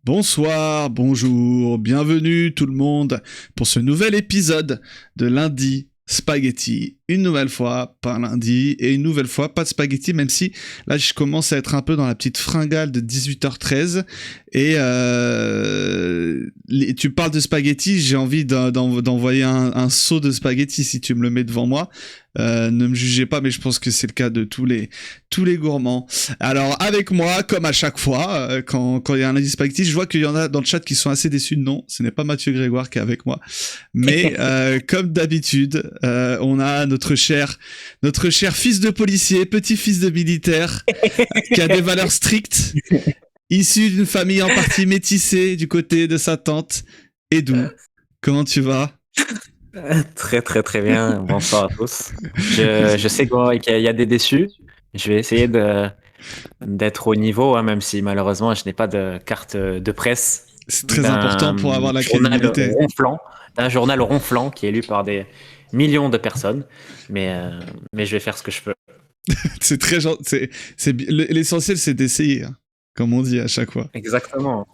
Bonsoir, bonjour, bienvenue tout le monde pour ce nouvel épisode de Lundi Spaghetti. Une nouvelle fois, pas lundi, et une nouvelle fois, pas de spaghetti, même si là je commence à être un peu dans la petite fringale de 18h13. Et tu parles de spaghetti, j'ai envie d'envoyer un seau de spaghetti si tu me le mets devant moi. Ne me jugez pas, mais je pense que c'est le cas de tous les gourmands. Alors avec moi, comme à chaque fois, quand il y a un lundi spaghetti, je vois qu'il y en a dans le chat qui sont assez déçus. Non, ce n'est pas Mathieu Grégoire qui est avec moi, mais comme d'habitude, on a notre cher fils de policier, petit-fils de militaire, qui a des valeurs strictes, issu d'une famille en partie métissée du côté de sa tante. Edou, comment tu vas ? Très très très bien, bonsoir à tous. Je sais qu'il y a des déçus. Je vais essayer d'être au niveau, hein, même si malheureusement je n'ai pas de carte de presse. C'est très important pour avoir la crédibilité. D'un journal ronflant qui est lu par des millions de personnes, mais je vais faire ce que je peux. C'est très gentil. L'essentiel, c'est d'essayer, hein, comme on dit à chaque fois. Exactement.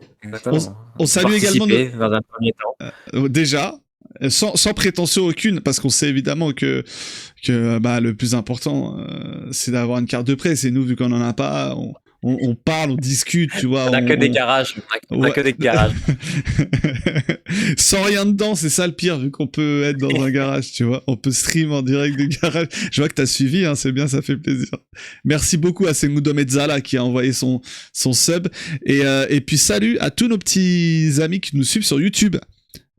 On salue également dans un premier temps. Déjà. Sans prétention aucune, parce qu'on sait évidemment que le plus important, c'est d'avoir une carte de presse. Et nous, vu qu'on en a pas, on parle, on discute, tu vois. On n'a que des garages. On a que des garages. Sans rien dedans, c'est ça le pire, vu qu'on peut être dans un garage, tu vois. On peut stream en direct du garage. Je vois que t'as suivi, hein, c'est bien, ça fait plaisir. Merci beaucoup à Sengudo Mezzala qui a envoyé son sub. Et puis salut à tous nos petits amis qui nous suivent sur YouTube.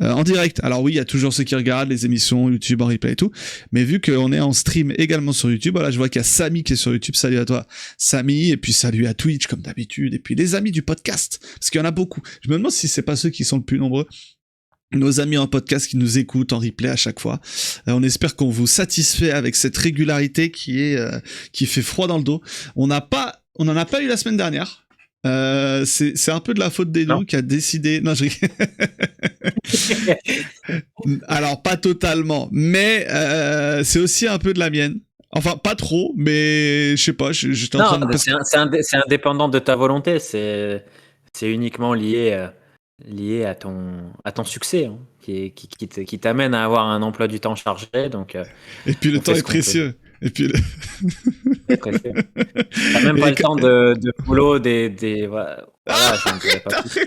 En direct. Alors oui, il y a toujours ceux qui regardent les émissions YouTube en replay et tout, mais vu qu'on est en stream également sur YouTube, voilà, je vois qu'il y a Samy qui est sur YouTube, salut à toi Samy, et puis salut à Twitch comme d'habitude, et puis les amis du podcast, parce qu'il y en a beaucoup. Je me demande si c'est pas ceux qui sont le plus nombreux, nos amis en podcast qui nous écoutent en replay à chaque fois. On espère qu'on vous satisfait avec cette régularité qui fait froid dans le dos. On n'en a pas eu la semaine dernière. C'est un peu de la faute d'Edou qui a décidé. Non, alors pas totalement, mais c'est aussi un peu de la mienne. Enfin, pas trop, mais je sais pas. J'étais en train de... c'est indépendant de ta volonté. C'est uniquement lié à ton succès, hein, qui t'amène à avoir un emploi du temps chargé. Donc. Et puis le temps est précieux. Et puis t'as même pas le temps de follow des voilà, je ne dirais pas plus.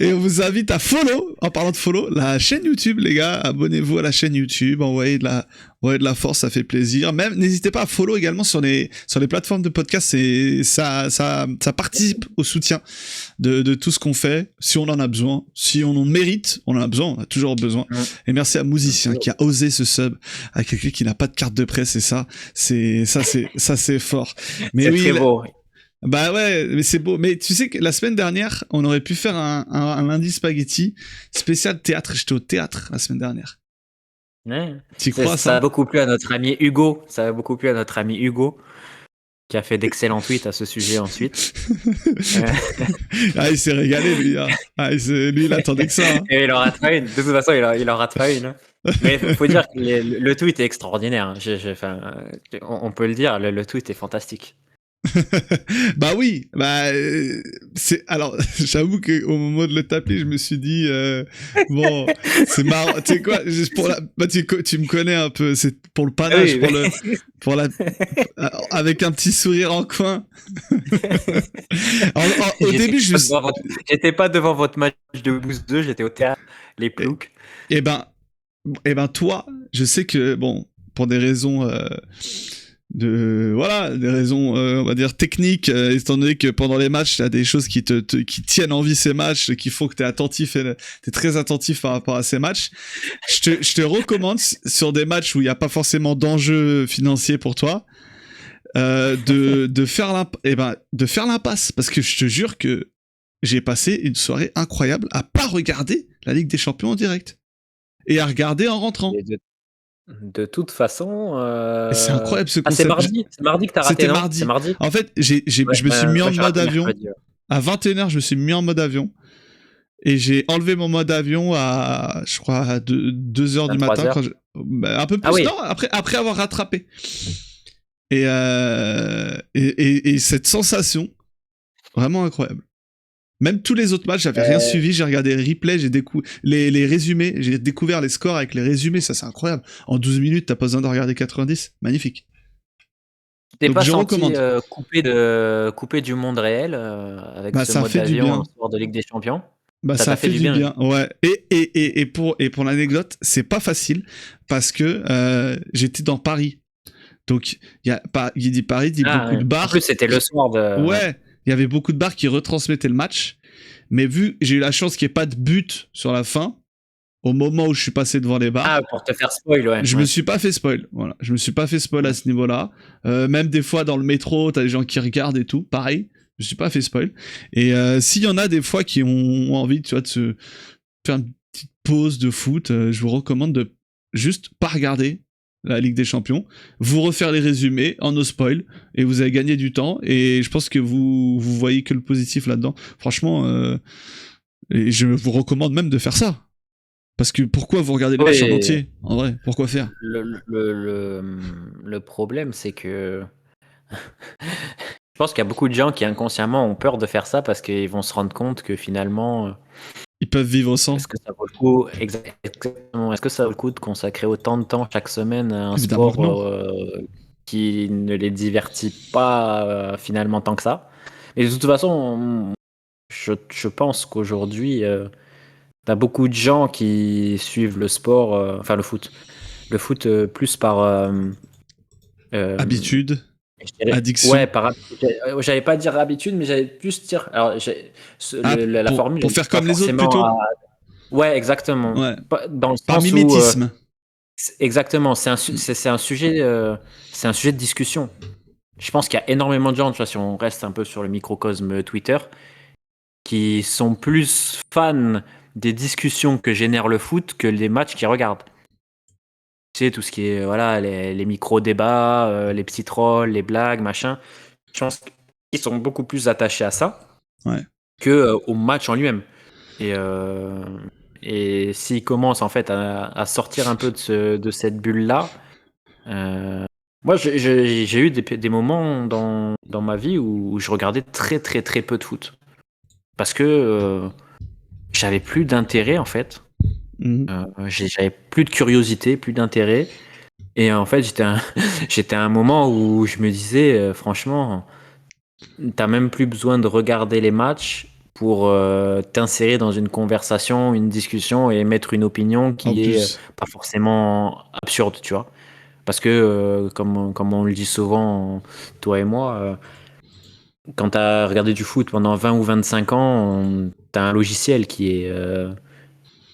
Et on vous invite à follow, en parlant de follow, la chaîne YouTube, les gars. Abonnez-vous à la chaîne YouTube, envoyez de la force, ça fait plaisir. Même, n'hésitez pas à follow également sur les plateformes de podcast. Ça participe au soutien de tout ce qu'on fait. Si on en a besoin, si on en mérite, on en a besoin, on a toujours besoin. Et merci à Mousicien qui a osé ce sub à quelqu'un qui n'a pas de carte de presse, et ça c'est fort. Mais c'est oui, très beau. Bah ouais, mais c'est beau. Mais tu sais que la semaine dernière, on aurait pu faire un lundi spaghetti spécial théâtre. J'étais au théâtre la semaine dernière. Ouais. Tu crois ça a beaucoup plu à notre ami Hugo. Qui a fait d'excellents tweets à ce sujet ensuite. Ah, il s'est régalé, lui. Hein. Lui, il attendait que ça. Hein. Et il en rate pas une. De toute façon, il en rate pas une. Mais il faut dire que le tweet est extraordinaire. On peut le dire, le tweet est fantastique. Bah oui, alors j'avoue que au moment de le taper, je me suis dit bon, c'est marrant, tu sais quoi, juste pour tu me connais un peu, c'est pour le panache, avec un petit sourire en coin. Au début, j'étais pas devant votre match de Boost 2, j'étais au théâtre, les ploucs. Et ben toi, je sais que bon, pour des raisons des raisons on va dire techniques, étant donné que pendant les matchs il y a des choses qui tiennent en vie ces matchs, qu'il faut que t'es très attentif par rapport à ces matchs. Je te recommande sur des matchs où il y a pas forcément d'enjeu financier pour toi, de faire l'impasse, parce que je te jure que j'ai passé une soirée incroyable à pas regarder la Ligue des Champions en direct et à regarder en rentrant. De toute façon, c'est incroyable ce concept. C'est mardi que t'as raté. C'était mardi. En fait, je me suis mis en mode avion. À 21h, je me suis mis en mode avion. Et j'ai enlevé mon mode avion à, je crois, à 2h du matin. Un peu plus, non, après avoir rattrapé. Et cette sensation, vraiment incroyable. Même tous les autres matchs, j'avais rien suivi. J'ai regardé les replays, les résumés. J'ai découvert les scores avec les résumés. Ça, c'est incroyable. En 12 minutes, t'as pas besoin de regarder 90. Magnifique. T'es Donc, pas je senti recommande. coupé du monde réel avec Bah, ce ça mode fait du d'avion au bien. soir de Ligue des Champions? Bah, Ça ça t'a fait fait du du bien? bien. Ouais. Et pour l'anecdote, c'est pas facile parce que j'étais dans Paris. Donc, il dit Paris, il dit Ah, beaucoup ouais. de En plus, bars. c'était le soir de. Ouais. Ouais, il y avait beaucoup de bars qui retransmettaient le match. Mais vu j'ai eu la chance qu'il n'y ait pas de but sur la fin, au moment où je suis passé devant les Ah, bars, pour te faire spoil, ouais. je me suis pas fait spoil. Voilà, je me suis pas fait spoil à ce niveau-là. Même des fois dans le métro, t'as des gens qui regardent et tout. Pareil, je me suis pas fait spoil. Et s'il y en a des fois qui ont envie, tu vois, de se faire une petite pause de foot, je vous recommande de juste pas regarder la Ligue des Champions, vous refaire les résumés en no spoil et vous avez gagné du temps. Et je pense que vous voyez que le positif là-dedans. Franchement, et je vous recommande même de faire ça. Parce que pourquoi vous regardez le match en Oui, entier? En vrai, pourquoi faire? le problème, c'est que je pense qu'il y a beaucoup de gens qui inconsciemment ont peur de faire ça parce qu'ils vont se rendre compte que finalement, Ils peuvent vivre sans. est-ce que ça vaut le coup, exactement, est-ce que ça vaut le coup de consacrer autant de temps chaque semaine à un Évidemment que sport non. qui ne les divertit pas finalement tant que ça? Et de toute façon, je pense qu'aujourd'hui, t'as beaucoup de gens qui suivent le sport, enfin le foot plus par, euh, Habitude, je dirais, ouais, addiction. j'allais pas dire habitude, mais j'allais plus dire, alors Ah, la formule, pour elle faire est pas comme les autres forcément, plutôt? ouais, exactement, Ouais. dans le Par sens où, mimétisme. exactement, Mm. c'est un sujet de discussion. Je pense qu'il y a énormément de gens, tu vois, si on reste un peu sur le microcosme Twitter, qui sont plus fans des discussions que génère le foot que les matchs qu'ils regardent. Tu sais, tout ce qui est, voilà, les micro-débats, les petits trolls, les blagues, machin. Je pense qu'ils sont beaucoup plus attachés à ça Ouais. que au match en lui-même. Et, euh, et s'ils commencent en fait à sortir un peu de cette bulle-là, moi j'ai eu des moments dans ma vie où je regardais très très très peu de foot. Parce que j'avais plus d'intérêt en fait. Mhm. J'avais plus de curiosité, plus d'intérêt. Et en fait, j'étais à un moment où je me disais, franchement, t'as même plus besoin de regarder les matchs pour t'insérer dans une conversation, une discussion et mettre une opinion En qui est plus. pas forcément absurde, tu vois. Parce que, comme on le dit souvent, toi et moi, quand t'as regardé du foot pendant 20 ou 25 ans, t'as un logiciel qui est,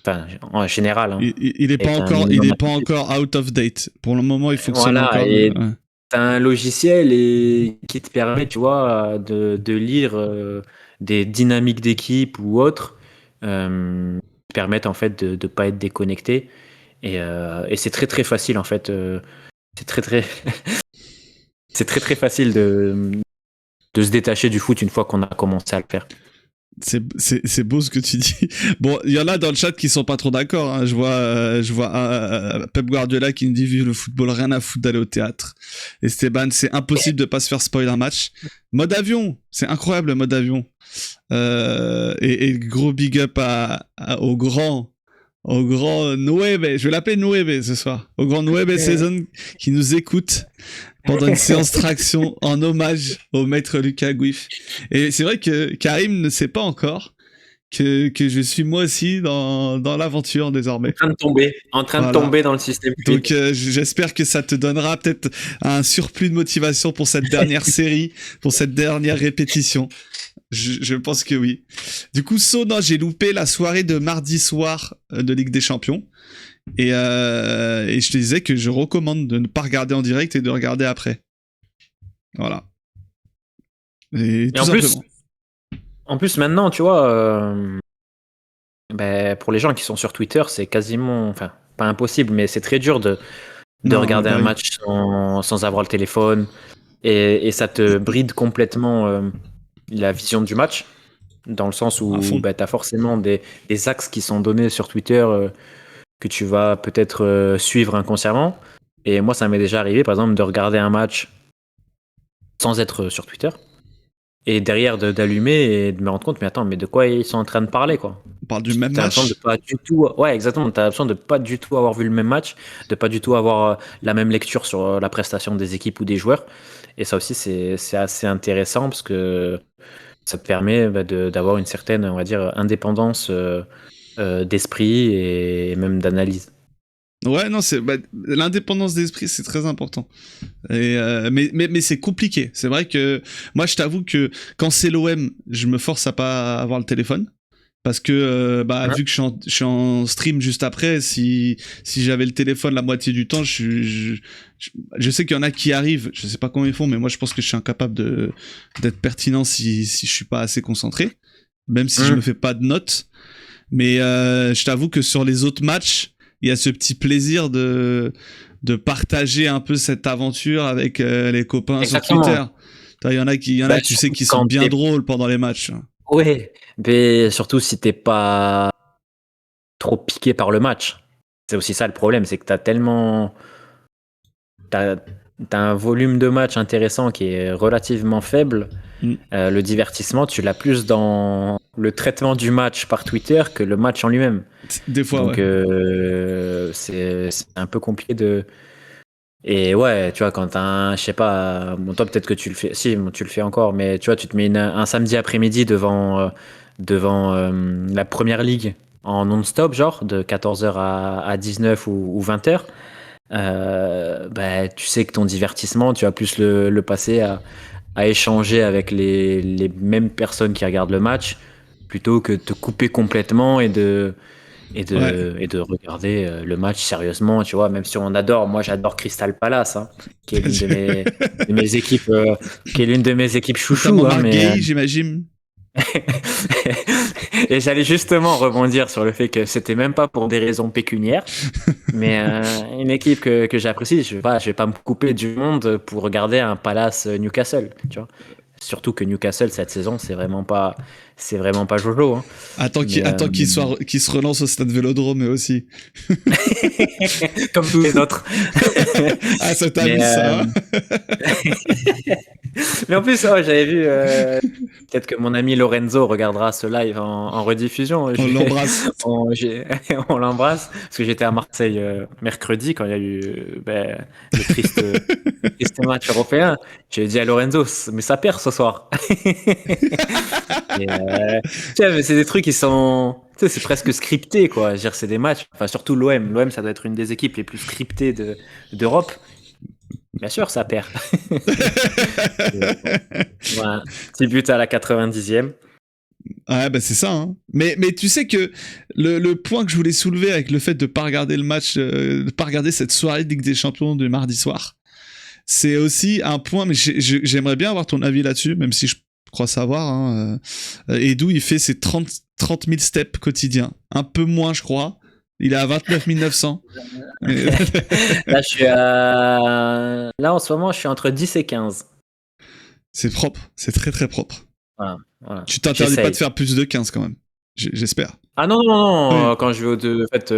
enfin, en général, hein, Il est pas est un encore, il minimum est pas atypique. encore out of date. Pour le moment, il fonctionne Voilà, encore. et Ouais. t'as un logiciel qui te permet, tu vois, de lire des dynamiques d'équipe ou autres, qui permettent en fait de pas être déconnecté. Et c'est très très facile en fait. C'est très très c'est très très facile de se détacher du foot une fois qu'on a commencé à le faire. C'est beau ce que tu dis. Bon, il y en a dans le chat qui sont pas trop d'accord. Hein. Je vois Pep Guardiola qui nous dit vu le football, rien à foutre d'aller au théâtre. Esteban, c'est impossible de pas se faire spoiler un match. Mode avion, c'est incroyable le mode avion. Et gros big up au grand Nueve. Je vais l'appeler Nueve ce soir. Au grand Nueve Season qui nous écoute pendant une séance traction en hommage au maître Lucas Guif. Et c'est vrai que Karim ne sait pas encore que je suis moi aussi dans l'aventure désormais. En train de Voilà. tomber dans le système Donc fluide. j'espère que ça te donnera peut-être un surplus de motivation pour cette dernière série, pour cette dernière répétition. Je pense que oui. Du coup, non, j'ai loupé la soirée de mardi soir de Ligue des Champions. Et je te disais que je recommande de ne pas regarder en direct et de regarder après. Voilà. Et Et tout simplement. en plus maintenant, tu vois, ben, pour les gens qui sont sur Twitter, c'est quasiment, enfin, pas impossible, mais c'est très dur de Non, regarder bah un oui. match sans avoir le téléphone. Et ça te bride complètement la vision du match, dans le sens À où fond. ben, tu as forcément des axes qui sont donnés sur Twitter que tu vas peut-être suivre inconsciemment. Et moi, ça m'est déjà arrivé, par exemple, de regarder un match sans être sur Twitter. et derrière d'allumer et de me rendre compte, mais attends, mais de quoi ils sont en train de parler, quoi. On parle du même T'as match. l'impression de pas du tout, ouais, exactement. T'as l'impression de pas du tout avoir vu le même match, de pas du tout avoir la même lecture sur la prestation des équipes ou des joueurs. Et ça aussi, c'est assez intéressant parce que ça te permet d'avoir une certaine, on va dire, indépendance d'esprit et même d'analyse. Ouais, non, l'indépendance d'esprit, c'est très important. Mais c'est compliqué. C'est vrai que moi, je t'avoue que quand c'est l'OM, je me force à pas avoir le téléphone. Parce que Ouais. vu que je suis en stream juste après, si j'avais le téléphone la moitié du temps, je sais qu'il y en a qui arrivent, je sais pas comment ils font, mais moi je pense que je suis incapable d'être pertinent si je suis pas assez concentré, même si je me fais pas de notes. Mais je t'avoue que sur les autres matchs, il y a ce petit plaisir de partager un peu cette aventure avec les copains Exactement. sur Twitter. Il y en a tu sais, qui sont bien drôles pendant les matchs. Ouais, mais surtout si t'es pas trop piqué par le match. C'est aussi ça le problème, c'est que t'as un volume de match intéressant qui est relativement faible. Le divertissement, tu l'as plus dans le traitement du match par Twitter que le match en lui-même. Des fois, Donc ouais. c'est un peu compliqué de. Et ouais, tu vois, quand t'as je sais pas, bon, toi peut-être que tu le fais, si, bon, tu le fais encore, mais tu vois, tu te mets un samedi après-midi devant la première ligue en non-stop, genre, de 14h à 19 ou 20h. Bah, tu sais que ton divertissement, tu vas plus le passer à échanger avec les mêmes personnes qui regardent le match plutôt que de te couper complètement et de regarder le match sérieusement, tu vois, même si on adore, moi j'adore Crystal Palace, hein, qui est l'une de mes équipes, qui est l'une de mes équipes chouchou, Notamment hein, Marc mais Guéhi, j'imagine. et j'allais justement rebondir sur le fait que c'était même pas pour des raisons pécuniaires, mais une équipe que j'apprécie, je vais pas me couper du monde pour regarder un Palace Newcastle, tu vois. Surtout que Newcastle cette saison, c'est vraiment pas Jojo, hein. Attends qu'il se relance au stade Vélodrome, mais aussi. Comme tous les autres. Ah, ça t'a mis ça, hein. Mais en plus, j'avais vu. Peut-être que mon ami Lorenzo regardera ce live en rediffusion. On l'embrasse. On l'embrasse. Parce que j'étais à Marseille mercredi quand il y a eu le triste match européen. J'ai dit à Lorenzo, mais ça perd ce soir. Et, tiens, mais c'est des trucs qui sont. Tu sais, c'est presque scripté, quoi. Je veux dire, c'est des matchs. Enfin, surtout l'OM. L'OM, ça doit être une des équipes les plus scriptées d'Europe. Bien sûr, ça perd. Voilà. Petit but à la 90e. Ouais, bah c'est ça. Hein. Mais tu sais que le point que je voulais soulever avec le fait de pas regarder le match, de pas regarder cette soirée de Ligue des Champions de mardi soir, c'est aussi un point, mais j'aimerais bien avoir ton avis là-dessus, même si je crois savoir. Hein, Edu, il fait ses 30 000 steps quotidiens. Un peu moins, je crois. Il est à 29 900. Là, en ce moment, je suis entre 10 et 15. C'est propre. C'est très, très propre. Voilà. Tu t'interdis pas de faire plus de 15 quand même. J'espère. Ah non. Oui. Quand je vais en fait,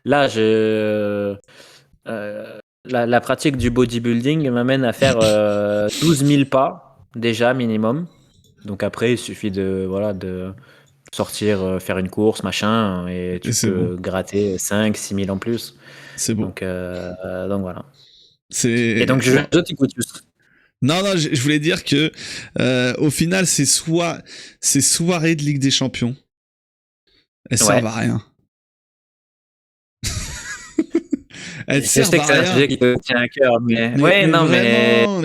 là, la pratique du bodybuilding m'amène à faire 12 000 pas, déjà, minimum. Donc après, il suffit de sortir, faire une course, machin, et tu peux gratter 5 6 000 en plus. C'est bon. Donc voilà. Et donc je t'écoute. Non, je voulais dire que au final, ces soirées de Ligue des Champions, elles servent à rien. Elle sert à rien. C'est un sujet qui te tient à cœur, mais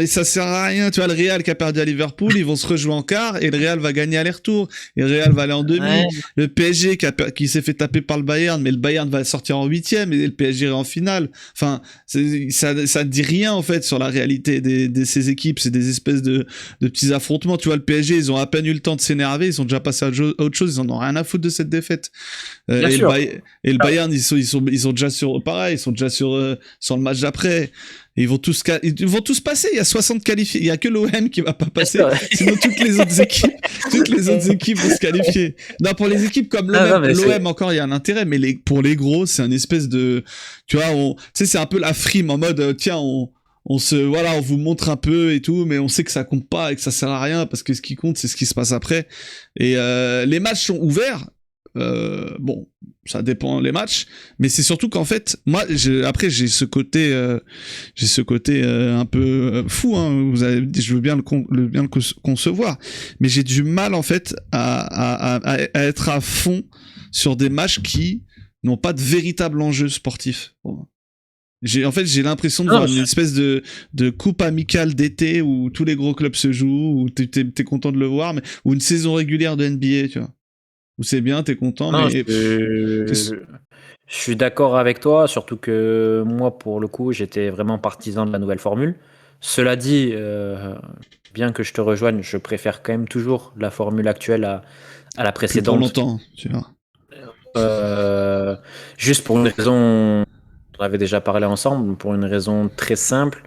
ça sert à rien. Tu vois, le Real qui a perdu à Liverpool, ils vont se rejouer en quart et le Real va gagner aller-retour et le Real va aller en demi. Ouais. Le PSG qui s'est fait taper par le Bayern, mais le Bayern va sortir en huitième et le PSG est en finale. Enfin, ça dit rien en fait sur la réalité de ces équipes. C'est des espèces de petits affrontements. Tu vois, le PSG, ils ont à peine eu le temps de s'énerver, ils sont déjà passés à autre chose. Ils en ont rien à foutre de cette défaite. Et le Bayern, ils sont déjà sur le match d'après. Ils vont tous passer. Il y a 60 qualifiés. Il y a que l'OM qui va pas passer. Sinon, toutes les autres équipes vont se qualifier. Non, pour les équipes comme l'OM encore, il y a un intérêt. Mais pour les gros, c'est un espèce de, tu vois, c'est un peu la frime en mode, tiens, on vous montre un peu et tout, mais on sait que ça compte pas et que ça sert à rien parce que ce qui compte, c'est ce qui se passe après. Et les matchs sont ouverts. Bon, ça dépend les matchs, mais c'est surtout qu'en fait, moi, après j'ai ce côté un peu fou. Hein, je veux bien bien le concevoir, mais j'ai du mal en fait à être à fond sur des matchs qui n'ont pas de véritable enjeu sportif. Bon. J'ai l'impression de voir une espèce de coupe amicale d'été où tous les gros clubs se jouent, où t'es content de le voir, mais ou une saison régulière de NBA, tu vois. Où c'est bien, t'es content, Non, mais je suis d'accord avec toi, surtout que moi, pour le coup, j'étais vraiment partisan de la nouvelle formule. Cela dit, bien que je te rejoigne, je préfère quand même toujours la formule actuelle à la plus pour précédente. longtemps, tu vois. Euh, Juste pour une raison, on avait déjà parlé ensemble, pour une raison très simple,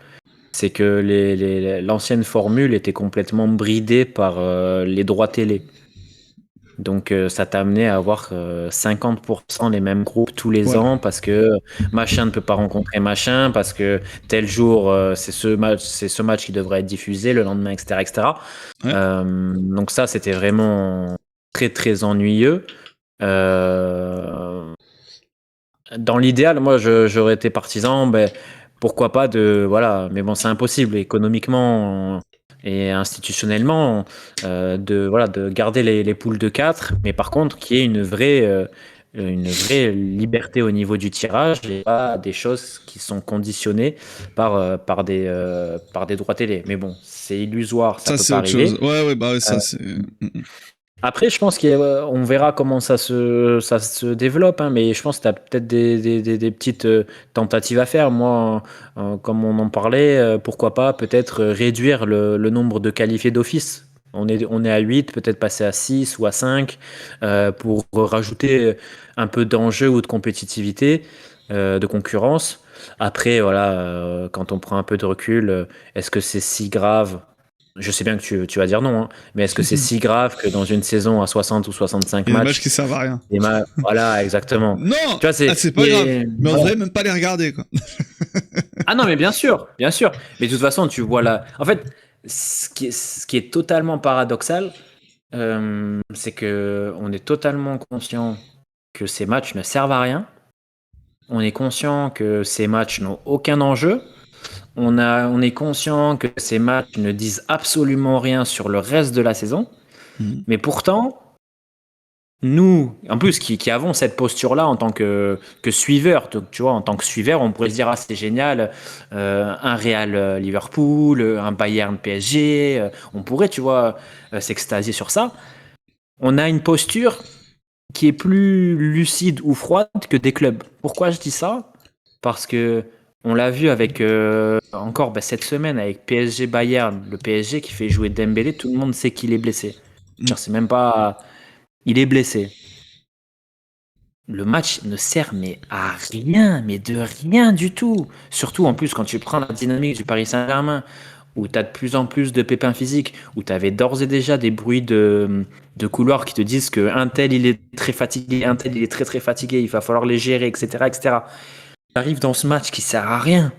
c'est que l'ancienne formule était complètement bridée par les droits télé. Donc ça t'a amené à avoir 50% les mêmes groupes tous les Ouais. ans parce que machin ne peut pas rencontrer machin, parce que tel jour c'est ce match qui devrait être diffusé le lendemain, etc. etc. Ouais. Donc ça c'était vraiment très très ennuyeux. Euh, Dans l'idéal, moi j'aurais été partisan, pourquoi pas voilà, mais bon c'est impossible économiquement et institutionnellement de garder les poules de 4, mais par contre qu'il y ait une vraie liberté au niveau du tirage et pas des choses qui sont conditionnées par des droits télé. Mais bon, c'est illusoire, ça peut c'est pas autre chose. arriver. Ouais, bah ouais, ça c'est. Après, je pense qu'on verra comment ça se développe, hein, mais je pense que tu as peut-être des petites tentatives à faire. Moi, comme on en parlait, pourquoi pas peut-être réduire le nombre de qualifiés d'office. On est à 8, peut-être passer à 6 ou à 5 pour rajouter un peu d'enjeu ou de compétitivité, de concurrence. Après, voilà, quand on prend un peu de recul, est-ce que c'est si grave? Je sais bien que tu vas dire non, hein, mais est-ce que c'est si grave que dans une saison à 60 ou 65 Il y a des matchs matchs, qui servent à rien. voilà, exactement. Non, Tu vois, c'est pas grave. Mais on voilà. devrait même pas les regarder, quoi. Ah non, mais bien sûr, bien sûr. Mais de toute façon, tu vois là. En fait, ce qui est totalement paradoxal, c'est que on est totalement conscient que ces matchs ne servent à rien. On est conscient que ces matchs n'ont aucun enjeu. On est conscient que ces matchs ne disent absolument rien sur le reste de la saison. Mais pourtant, nous, en plus, qui avons cette posture-là en tant que suiveur, donc, tu vois, en tant que suiveur, on pourrait se dire, ah, c'est génial, un Real Liverpool, un Bayern PSG, on pourrait, tu vois, s'extasier sur ça. On a une posture qui est plus lucide ou froide que des clubs. Pourquoi je dis ça? Parce que on l'a vu avec encore cette semaine avec PSG Bayern, le PSG qui fait jouer Dembélé, tout le monde sait qu'il est blessé. C'est même pas, il est blessé. Le match ne sert mais à rien, mais de rien du tout. Surtout en plus quand tu prends la dynamique du Paris Saint-Germain, où tu as de plus en plus de pépins physiques, où tu avais d'ores et déjà des bruits de couloir qui te disent que un tel il est très fatigué, un tel il est très très fatigué, il va falloir les gérer, etc. etc. Tu arrives dans ce match qui sert à rien.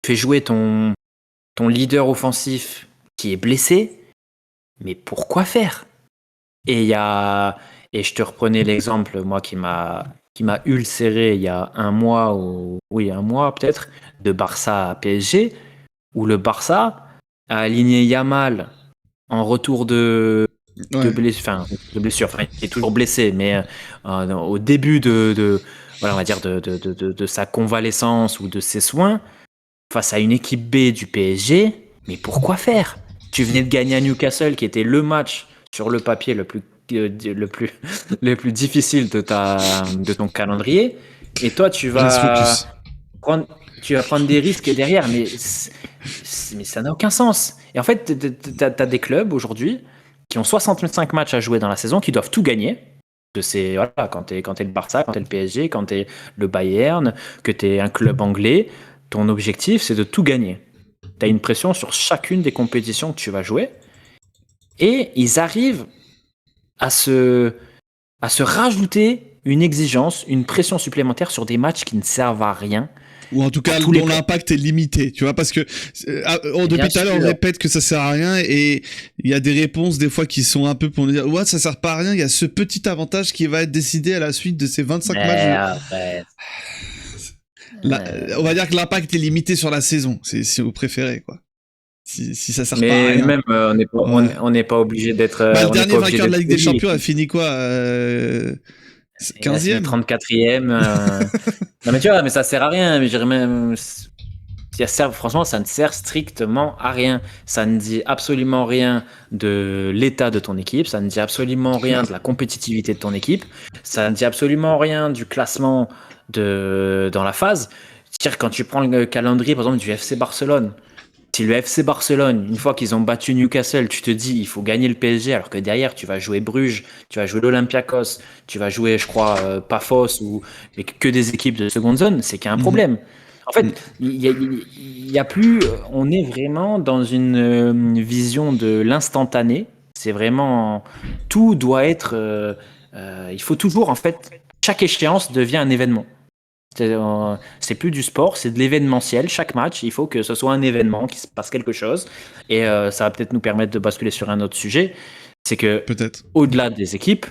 Tu fais jouer ton leader offensif qui est blessé, mais pourquoi faire? Et il y a et je te reprenais l'exemple moi qui m'a ulcéré il y a un mois ou oui un mois peut-être de Barça à PSG où le Barça a aligné Yamal en retour de blessure. Enfin, il est toujours blessé, mais au début voilà on va dire de sa convalescence ou de ses soins face à une équipe B du PSG. Mais pourquoi faire? Tu venais de gagner à Newcastle, qui était le match sur le papier le plus difficile de ton calendrier. Et toi, Reste focus. prendre, tu vas prendre des risques derrière, mais ça n'a aucun sens. Et en fait, tu as des clubs aujourd'hui qui ont 65 matchs à jouer dans la saison, qui doivent tout gagner. Voilà, quand t'es le Barça, quand t'es le PSG, quand t'es le Bayern, que t'es un club anglais, ton objectif, c'est de tout gagner. Tu as une pression sur chacune des compétitions que tu vas jouer. Et ils arrivent à se rajouter une exigence, une pression supplémentaire sur des matchs qui ne servent à rien. Ou en tout cas, dont l'impact est limité, tu vois, parce que depuis tout à l'heure, on répète que ça sert à rien, et il y a des réponses des fois qui sont un peu pour nous dire ouais, ça sert pas à rien, il y a ce petit avantage qui va être décidé à la suite de ces 25 matchs. On va dire que l'impact est limité sur la saison, si vous préférez, quoi. Si ça sert pas à rien. Mais même, on n'est pas obligé d'être. Le dernier vainqueur de la Ligue des Champions a fini quoi 15e, 34e. Non mais tu vois, mais ça sert à rien. Mais je dirais même, franchement, ça ne sert strictement à rien. Ça ne dit absolument rien de l'état de ton équipe. Ça ne dit absolument rien de la compétitivité de ton équipe. Ça ne dit absolument rien du classement dans la phase. C'est-à-dire quand tu prends le calendrier, par exemple, du FC Barcelone. Si le FC Barcelone, une fois qu'ils ont battu Newcastle, tu te dis il faut gagner le PSG, alors que derrière tu vas jouer Bruges, tu vas jouer l'Olympiakos, tu vas jouer, je crois, Pafos mais que des équipes de seconde zone, c'est qu'il y a un problème. En fait, il y a plus, on est vraiment dans une vision de l'instantané. C'est vraiment, tout doit être, il faut toujours, en fait, chaque échéance devient un événement. C'est plus du sport, c'est de l'événementiel. Chaque match, il faut que ce soit un événement, qu'il se passe quelque chose. Et ça va peut-être nous permettre de basculer sur un autre sujet. C'est que, au-delà des équipes,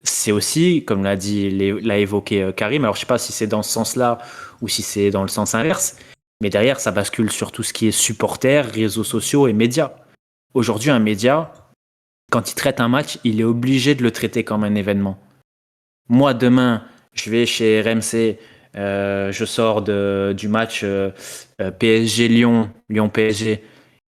c'est aussi, comme l'a évoqué Karim, alors je sais pas si c'est dans ce sens-là ou si c'est dans le sens inverse, mais derrière, ça bascule sur tout ce qui est supporters, réseaux sociaux et médias. Aujourd'hui, un média, quand il traite un match, il est obligé de le traiter comme un événement. Moi, demain, je vais chez RMC, je sors du match PSG-Lyon, Lyon-PSG,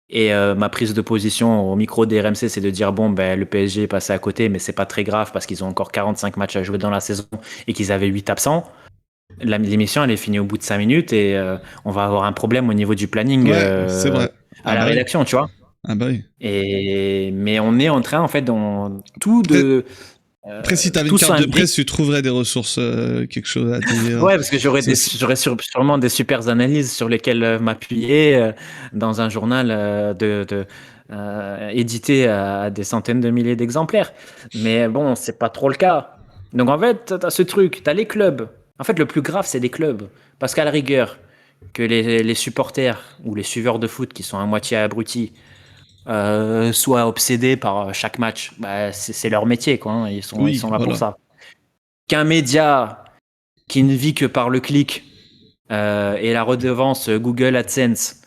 et ma prise de position au micro des RMC, c'est de dire bon, le PSG est passé à côté, mais c'est pas très grave parce qu'ils ont encore 45 matchs à jouer dans la saison et qu'ils avaient 8 absents. L'émission, elle est finie au bout de 5 minutes et on va avoir un problème au niveau du planning c'est vrai. à la rédaction, tu vois. Ah bah oui. Mais on est en train, en fait, dans tout de... Après, si t'avais une carte de presse, tu trouverais des ressources, quelque chose à dire. Ouais, parce que j'aurais sûrement des super analyses sur lesquelles m'appuyer dans un journal édité à des centaines de milliers d'exemplaires. Mais bon, c'est pas trop le cas. Donc en fait, t'as ce truc, t'as les clubs. En fait, le plus grave, c'est les clubs. Parce qu'à la rigueur, que les supporters ou les suiveurs de foot qui sont à moitié abrutis soient obsédés par chaque match, c'est leur métier, quoi, hein. Ils sont là pour ça. Qu'un média qui ne vit que par le clic et la redevance Google AdSense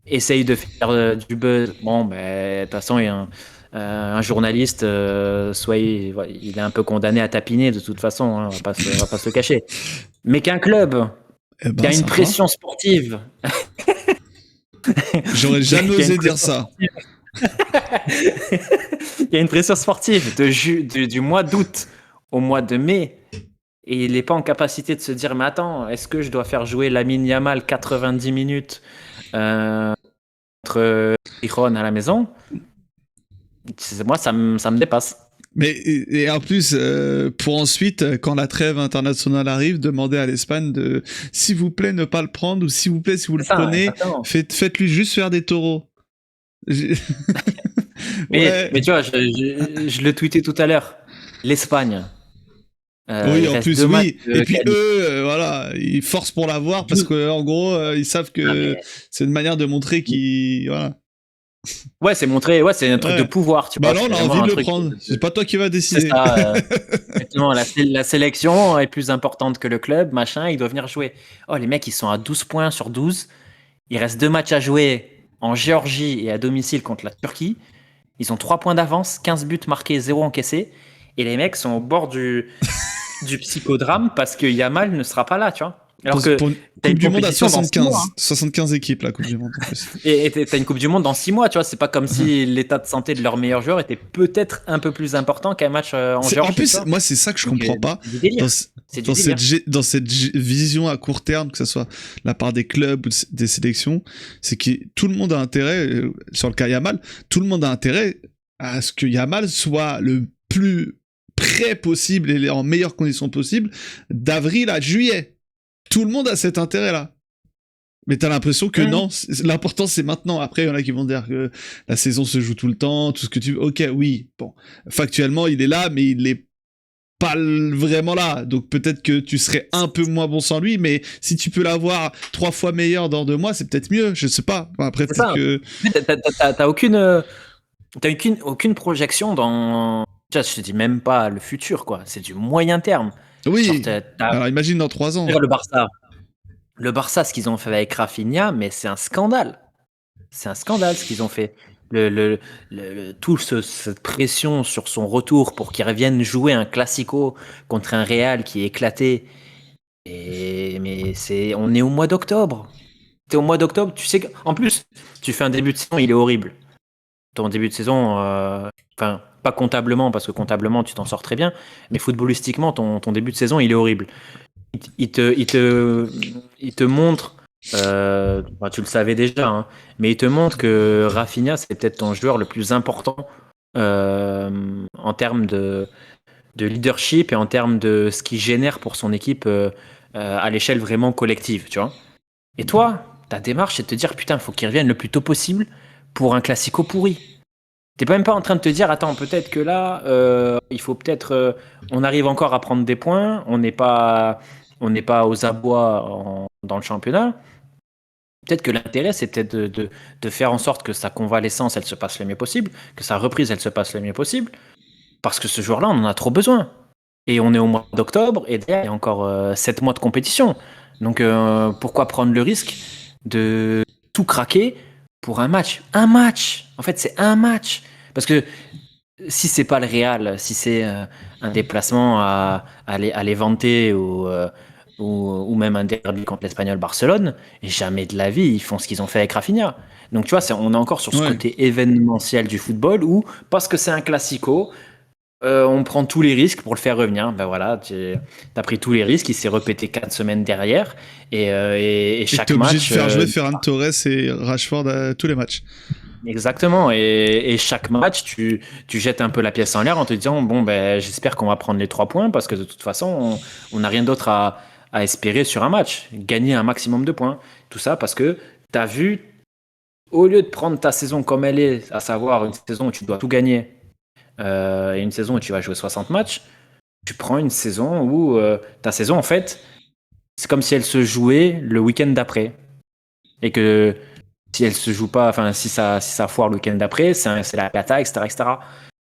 essaye de faire du buzz, bon, de toute façon, un journaliste, il est un peu condamné à tapiner de toute façon, hein, on va pas se le cacher. Mais qu'un club qui a une pression sportive... J'aurais jamais osé dire ça. Il y a une pression sportive du mois d'août au mois de mai et il n'est pas en capacité de se dire mais attends, est-ce que je dois faire jouer Lamine Yamal 90 minutes contre Iron à la maison? Moi, ça me dépasse. Mais et en plus, pour ensuite, quand la trêve internationale arrive, demander à l'Espagne de, s'il vous plaît, ne pas le prendre, ou s'il vous plaît, si vous le prenez, faites-lui juste faire des taureaux. Mais tu vois, je le tweetais tout à l'heure. L'Espagne. Oui, en plus, oui. Et puis eux, voilà, ils forcent pour l'avoir parce que en gros, ils savent que c'est une manière de montrer qu'ils, voilà. Ouais, c'est montrer, c'est un truc de pouvoir, tu vois. Là, on a envie de le prendre. C'est pas toi qui vas décider. C'est ça. Exactement, la sélection est plus importante que le club, machin, il doit venir jouer. Oh, les mecs, ils sont à 12 points sur 12. Il reste 2 matchs à jouer en Géorgie et à domicile contre la Turquie. Ils ont 3 points d'avance, 15 buts marqués, 0 encaissés. Et les mecs sont au bord du psychodrame parce que Yamal ne sera pas là, tu vois. Alors que pour une Coupe du Monde à 75 équipes, la Coupe du Monde. En plus. Et t'as une Coupe du Monde dans 6 mois, tu vois. C'est pas comme si l'état de santé de leurs meilleurs joueurs était peut-être un peu plus important qu'un match en Géorgie. En plus, moi, c'est ça que je comprends pas. Dans cette vision à court terme, que ce soit la part des clubs ou des sélections, c'est que tout le monde a intérêt, sur le cas Yamal, tout le monde a intérêt à ce que Yamal soit le plus près possible et en meilleures conditions possibles d'avril à juillet. Tout le monde a cet intérêt-là. Mais t'as l'impression que non, l'important c'est maintenant. Après, il y en a qui vont dire que la saison se joue tout le temps, tout ce que tu veux. Ok, oui, bon. Factuellement, il est là, mais il est pas vraiment là, donc peut-être que tu serais un peu moins bon sans lui, mais si tu peux l'avoir 3 fois meilleur dans 2 mois, c'est peut-être mieux, je sais pas. Après, C'est peut-être ça. que... T'as aucune projection dans. Tu vois, je te dis même pas le futur, quoi. C'est du moyen terme. Genre, Oui, alors imagine dans 3 ans. le Barça. Le Barça, ce qu'ils ont fait avec Rafinha, mais c'est un scandale. C'est un scandale ce qu'ils ont fait. Tout cette pression sur son retour pour qu'il revienne jouer un classico contre un Real qui est éclaté. Mais on est au mois d'octobre. T'es au mois d'octobre, tu sais qu'en plus, tu fais un début de saison, il est horrible. Ton début de saison, enfin, pas comptablement, parce que comptablement, tu t'en sors très bien, mais footballistiquement, ton début de saison, il est horrible. Il te montre, tu le savais déjà, hein, mais il te montre que Rafinha, c'est peut-être ton joueur le plus important en termes de leadership et en termes de ce qu'il génère pour son équipe à l'échelle vraiment collective, tu vois. Et toi, ta démarche, c'est de te dire, putain, il faut qu'il revienne le plus tôt possible pour un classico pourri. T'es pas même pas en train de te dire, attends, peut-être que là, il faut peut-être, on arrive encore à prendre des points, on n'est pas aux abois dans le championnat. Peut-être que l'intérêt, c'est peut-être de faire en sorte que sa convalescence, elle se passe le mieux possible, que sa reprise, elle se passe le mieux possible, parce que ce joueur-là, on en a trop besoin. Et on est au mois d'octobre, et derrière, il y a encore 7 mois de compétition. Donc, pourquoi prendre le risque de tout craquer pour un match? Un match! En fait, c'est un match. Parce que si c'est pas le Real, si c'est un déplacement à l'Evante ou même un derby contre l'Espagnol Barcelone, jamais de la vie ils font ce qu'ils ont fait avec Rafinha. Donc tu vois, on est encore sur ce côté événementiel du football où, parce que c'est un classico, on prend tous les risques pour le faire revenir. Ben voilà, tu as pris tous les risques, il s'est répété 4 semaines derrière et chaque match... T'es obligé de faire jouer Ferran Torres et Rashford à tous les matchs. Exactement, et chaque match, tu jettes un peu la pièce en l'air en te disant, bon, ben, j'espère qu'on va prendre les 3 points parce que de toute façon, on n'a rien d'autre à espérer sur un match. Gagner un maximum de points. Tout ça parce que tu as vu, au lieu de prendre ta saison comme elle est, à savoir une saison où tu dois tout gagner et une saison où tu vas jouer 60 matchs, tu prends une saison où ta saison, en fait, c'est comme si elle se jouait le week-end d'après. Et que si elle se joue pas, enfin si ça foire le week-end d'après, c'est la cata, etc., etc.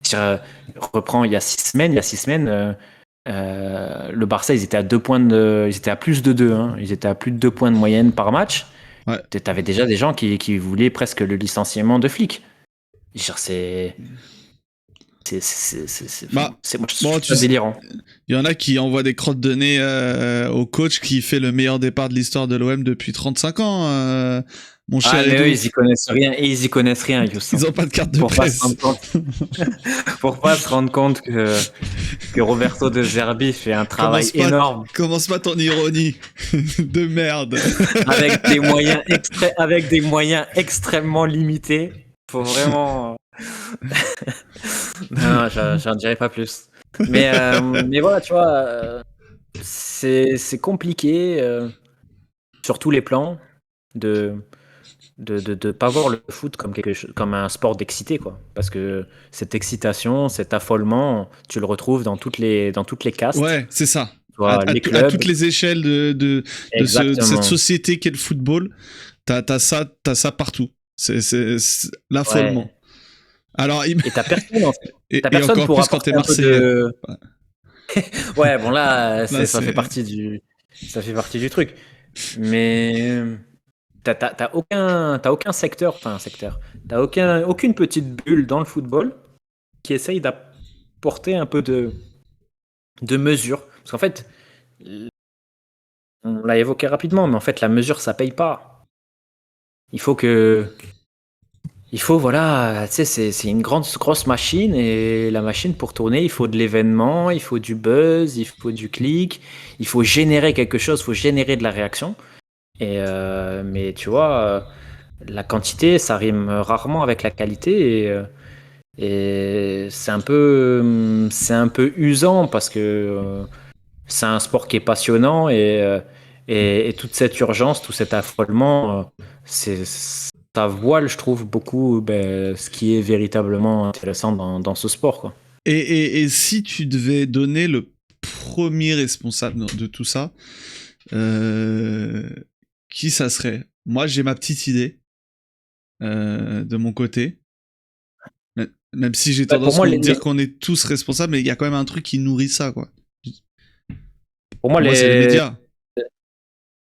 Je reprends il y a 6 semaines, le Barça, ils étaient à plus de 2, hein. Ils étaient à plus de 2 points de moyenne par match. Ouais. T'avais déjà des gens qui voulaient presque le licenciement de Flick. Genre, c'est délirant. Il y en a qui envoient des crottes de nez au coach qui fait le meilleur départ de l'histoire de l'OM depuis 35 ans. Mon cher mais eux, ils y connaissent rien. Et ils y connaissent rien, Youssef. Ils ont pas de carte de presse. Pour pas se rendre compte que Roberto De Zerbi fait un travail énorme. Commence pas ton ironie de merde. avec des moyens extrêmement limités. Faut vraiment... Non, j'en dirai pas plus. Mais voilà, tu vois, c'est compliqué sur tous les plans de pas voir le foot comme un sport d'excité, quoi. Parce que cette excitation, cet affolement, tu le retrouves dans toutes les castes. Ouais, c'est ça. Les clubs. À toutes les échelles de cette société qu'est le football, t'as ça partout. C'est l'affolement. Ouais. Alors, et t'as personne, en fait. T'as personne encore pour plus quand t'es Marseillais. Ouais, bon là, ça fait partie du truc. Mais t'as aucun secteur, t'as aucune petite bulle dans le football qui essaye d'apporter un peu de mesure. Parce qu'en fait, on l'a évoqué rapidement, mais en fait, la mesure, ça paye pas. Voilà, tu sais, c'est une grosse machine, et la machine, pour tourner, il faut de l'événement, il faut du buzz, il faut du clic, il faut générer quelque chose, il faut générer de la réaction. Mais tu vois, la quantité, ça rime rarement avec la qualité, et c'est un peu usant parce que c'est un sport qui est passionnant, et toute cette urgence, tout cet affolement, ça voile, je trouve, beaucoup ce qui est véritablement intéressant dans ce sport, quoi. Et si tu devais donner le premier responsable de tout ça, qui ça serait? Moi, j'ai ma petite idée de mon côté. Même si j'ai tendance à dire qu'on est tous responsables, mais il y a quand même un truc qui nourrit ça, quoi. Pour moi, c'est les médias.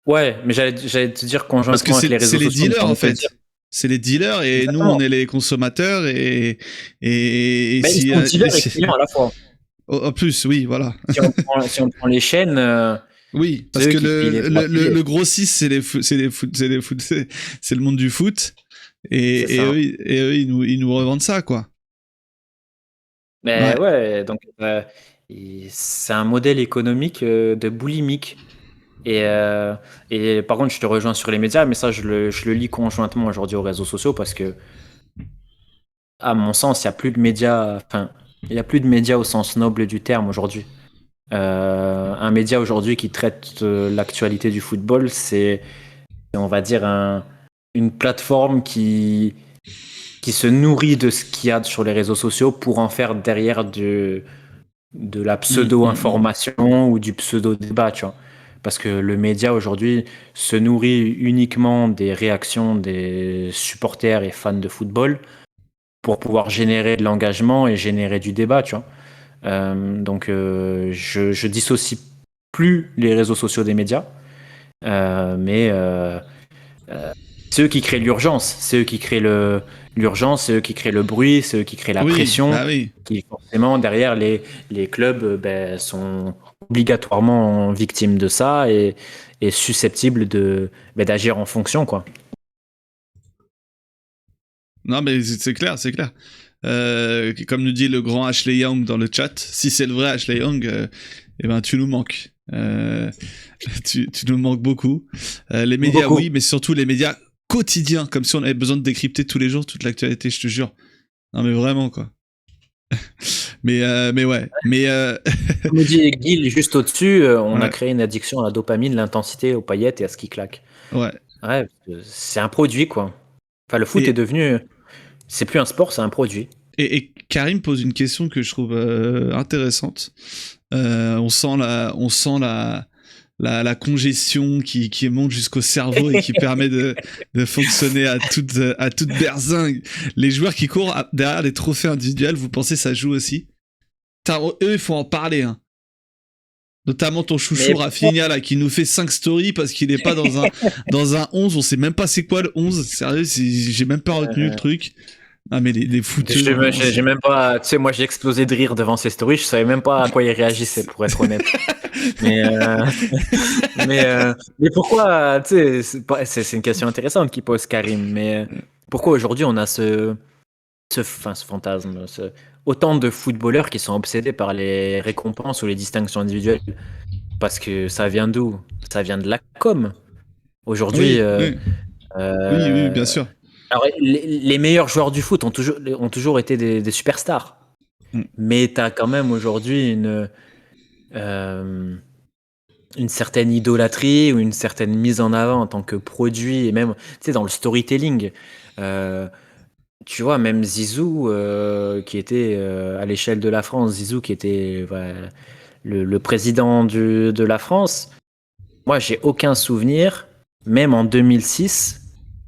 Ouais, mais j'allais te dire conjointement avec les réseaux sociaux. C'est les dealers, en fait. C'est les dealers et exactement. Nous, on est les consommateurs et mais ils sont dealers et clients à la fois. En plus, oui, voilà. Si on prend les chaînes... oui, parce que le grossiste, c'est le monde du foot. Et eux, ils nous revendent ça, quoi. Mais ouais donc c'est un modèle économique de boulimique. Et par contre, je te rejoins sur les médias, mais ça, je le lis conjointement aujourd'hui aux réseaux sociaux parce que, à mon sens, il n'y a plus de médias. Enfin, il n'y a plus de médias au sens noble du terme aujourd'hui. Un média aujourd'hui qui traite l'actualité du football, c'est, on va dire, une plateforme qui se nourrit de ce qu'il y a sur les réseaux sociaux pour en faire derrière de la pseudo-information ou du pseudo-débat, tu vois. Parce que le média aujourd'hui se nourrit uniquement des réactions des supporters et fans de football pour pouvoir générer de l'engagement et générer du débat, tu vois. Donc je dissocie plus les réseaux sociaux des médias, mais c'est eux qui créent l'urgence, c'est eux qui créent l'urgence, c'est eux qui créent le bruit, c'est eux qui créent la pression, qui forcément derrière les clubs sont obligatoirement victimes de ça et susceptibles d'agir en fonction, quoi. Non mais c'est clair. Comme nous dit le grand Ashley Young dans le chat, si c'est le vrai Ashley Young, tu nous manques. Tu nous manques beaucoup. Les médias, beaucoup. Oui, mais surtout les médias quotidiens, comme si on avait besoin de décrypter tous les jours toute l'actualité, je te jure. Non mais vraiment, quoi. mais ouais. Comme nous dit Guil juste au-dessus, on a créé une addiction à la dopamine, l'intensité, aux paillettes et à ce qui claque. Ouais. C'est un produit, quoi. Enfin, le foot est devenu... C'est plus un sport, c'est un produit. Et Karim pose une question que je trouve intéressante. On sent la congestion qui monte jusqu'au cerveau et qui permet de fonctionner à toute berzingue. Les joueurs qui courent derrière les trophées individuels, vous pensez ça joue aussi? Eux, il faut en parler, hein. Notamment ton chouchou Rafinha là, qui nous fait 5 stories parce qu'il est pas dans un 11, on sait même pas c'est quoi le 11, sérieux, j'ai même pas retenu le truc. Ah mais les footeux... J'ai même pas... Tu sais, moi j'ai explosé de rire devant ces stories, je savais même pas à quoi ils réagissaient, pour être honnête. mais pourquoi, tu sais, c'est une question intéressante qu'il pose Karim, mais pourquoi aujourd'hui on a ce fantasme, autant de footballeurs qui sont obsédés par les récompenses ou les distinctions individuelles? Parce que ça vient d'où? Ça vient de la com. Aujourd'hui... oui, bien sûr. Alors, les meilleurs joueurs du foot ont toujours été des superstars. Mais tu as quand même aujourd'hui une certaine idolâtrie ou une certaine mise en avant en tant que produit, et même dans le storytelling. Tu vois, même Zizou, qui était à l'échelle de la France, Zizou qui était le président de la France, moi j'ai aucun souvenir, même en 2006,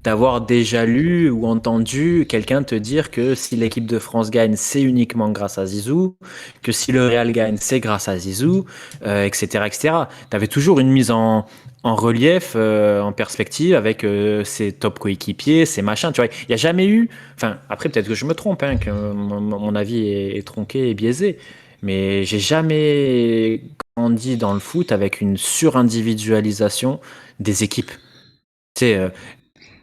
d'avoir déjà lu ou entendu quelqu'un te dire que si l'équipe de France gagne, c'est uniquement grâce à Zizou, que si le Real gagne, c'est grâce à Zizou, etc., etc. Tu avais toujours une mise en relief, en perspective avec ses top coéquipiers, ses machins. Tu vois, il n'y a jamais eu... Enfin, après, peut-être que je me trompe, hein, que mon avis est tronqué et biaisé, mais j'ai jamais grandi dans le foot avec une surindividualisation des équipes. Tu sais...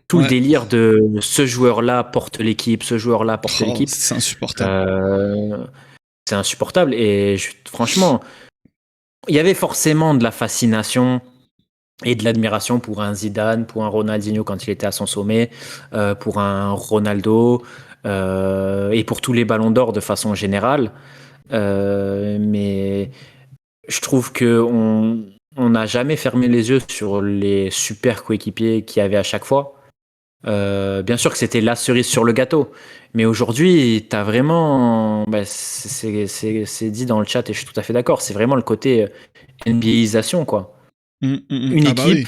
tout le délire de ce joueur-là porte l'équipe, ce joueur-là porte l'équipe. C'est insupportable. C'est insupportable. Et franchement, il y avait forcément de la fascination et de l'admiration pour un Zidane, pour un Ronaldinho quand il était à son sommet, pour un Ronaldo, et pour tous les ballons d'or de façon générale. Mais je trouve qu'on n'a jamais fermé les yeux sur les super coéquipiers qu'il y avait à chaque fois. Bien sûr que c'était la cerise sur le gâteau, mais aujourd'hui, t'as vraiment, c'est dit dans le chat et je suis tout à fait d'accord. C'est vraiment le côté NBAisation, quoi. Une Ah bah équipe, oui.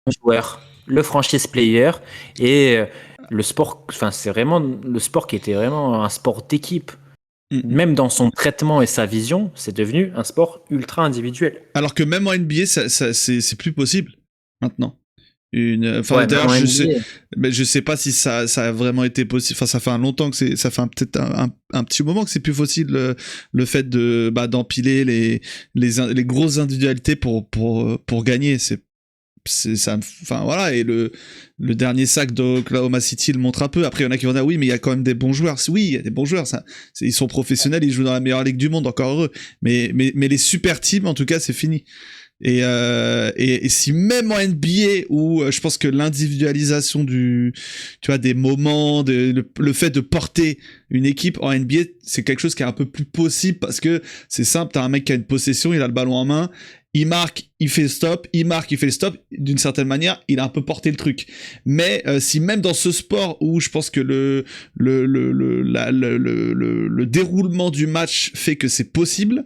un joueur, le franchise player et le sport. Enfin, c'est vraiment le sport qui était vraiment un sport d'équipe. Même dans son traitement et sa vision, c'est devenu un sport ultra individuel. Alors que même en NBA, c'est plus possible maintenant. Ouais, même D'ailleurs, en NBA. je sais pas si ça a vraiment été possible. Enfin, ça fait un longtemps que ça fait peut-être un petit moment que c'est plus possible le fait d'empiler les grosses individualités pour gagner. C'est ça. Enfin voilà. Et le dernier sac d'Oklahoma City le montre un peu. Après, il y en a qui vont dire oui, mais il y a quand même des bons joueurs. Oui, il y a des bons joueurs. Ils sont professionnels, ils jouent dans la meilleure ligue du monde, encore heureux. Mais les super teams, en tout cas, c'est fini. Et si même en NBA où je pense que l'individualisation des moments, le fait de porter une équipe en NBA, c'est quelque chose qui est un peu plus possible parce que c'est simple, t'as un mec qui a une possession, il a le ballon en main, il marque, il fait le stop, il marque, il fait le stop, d'une certaine manière, il a un peu porté le truc. Mais si même dans ce sport où je pense que le déroulement du match fait que c'est possible,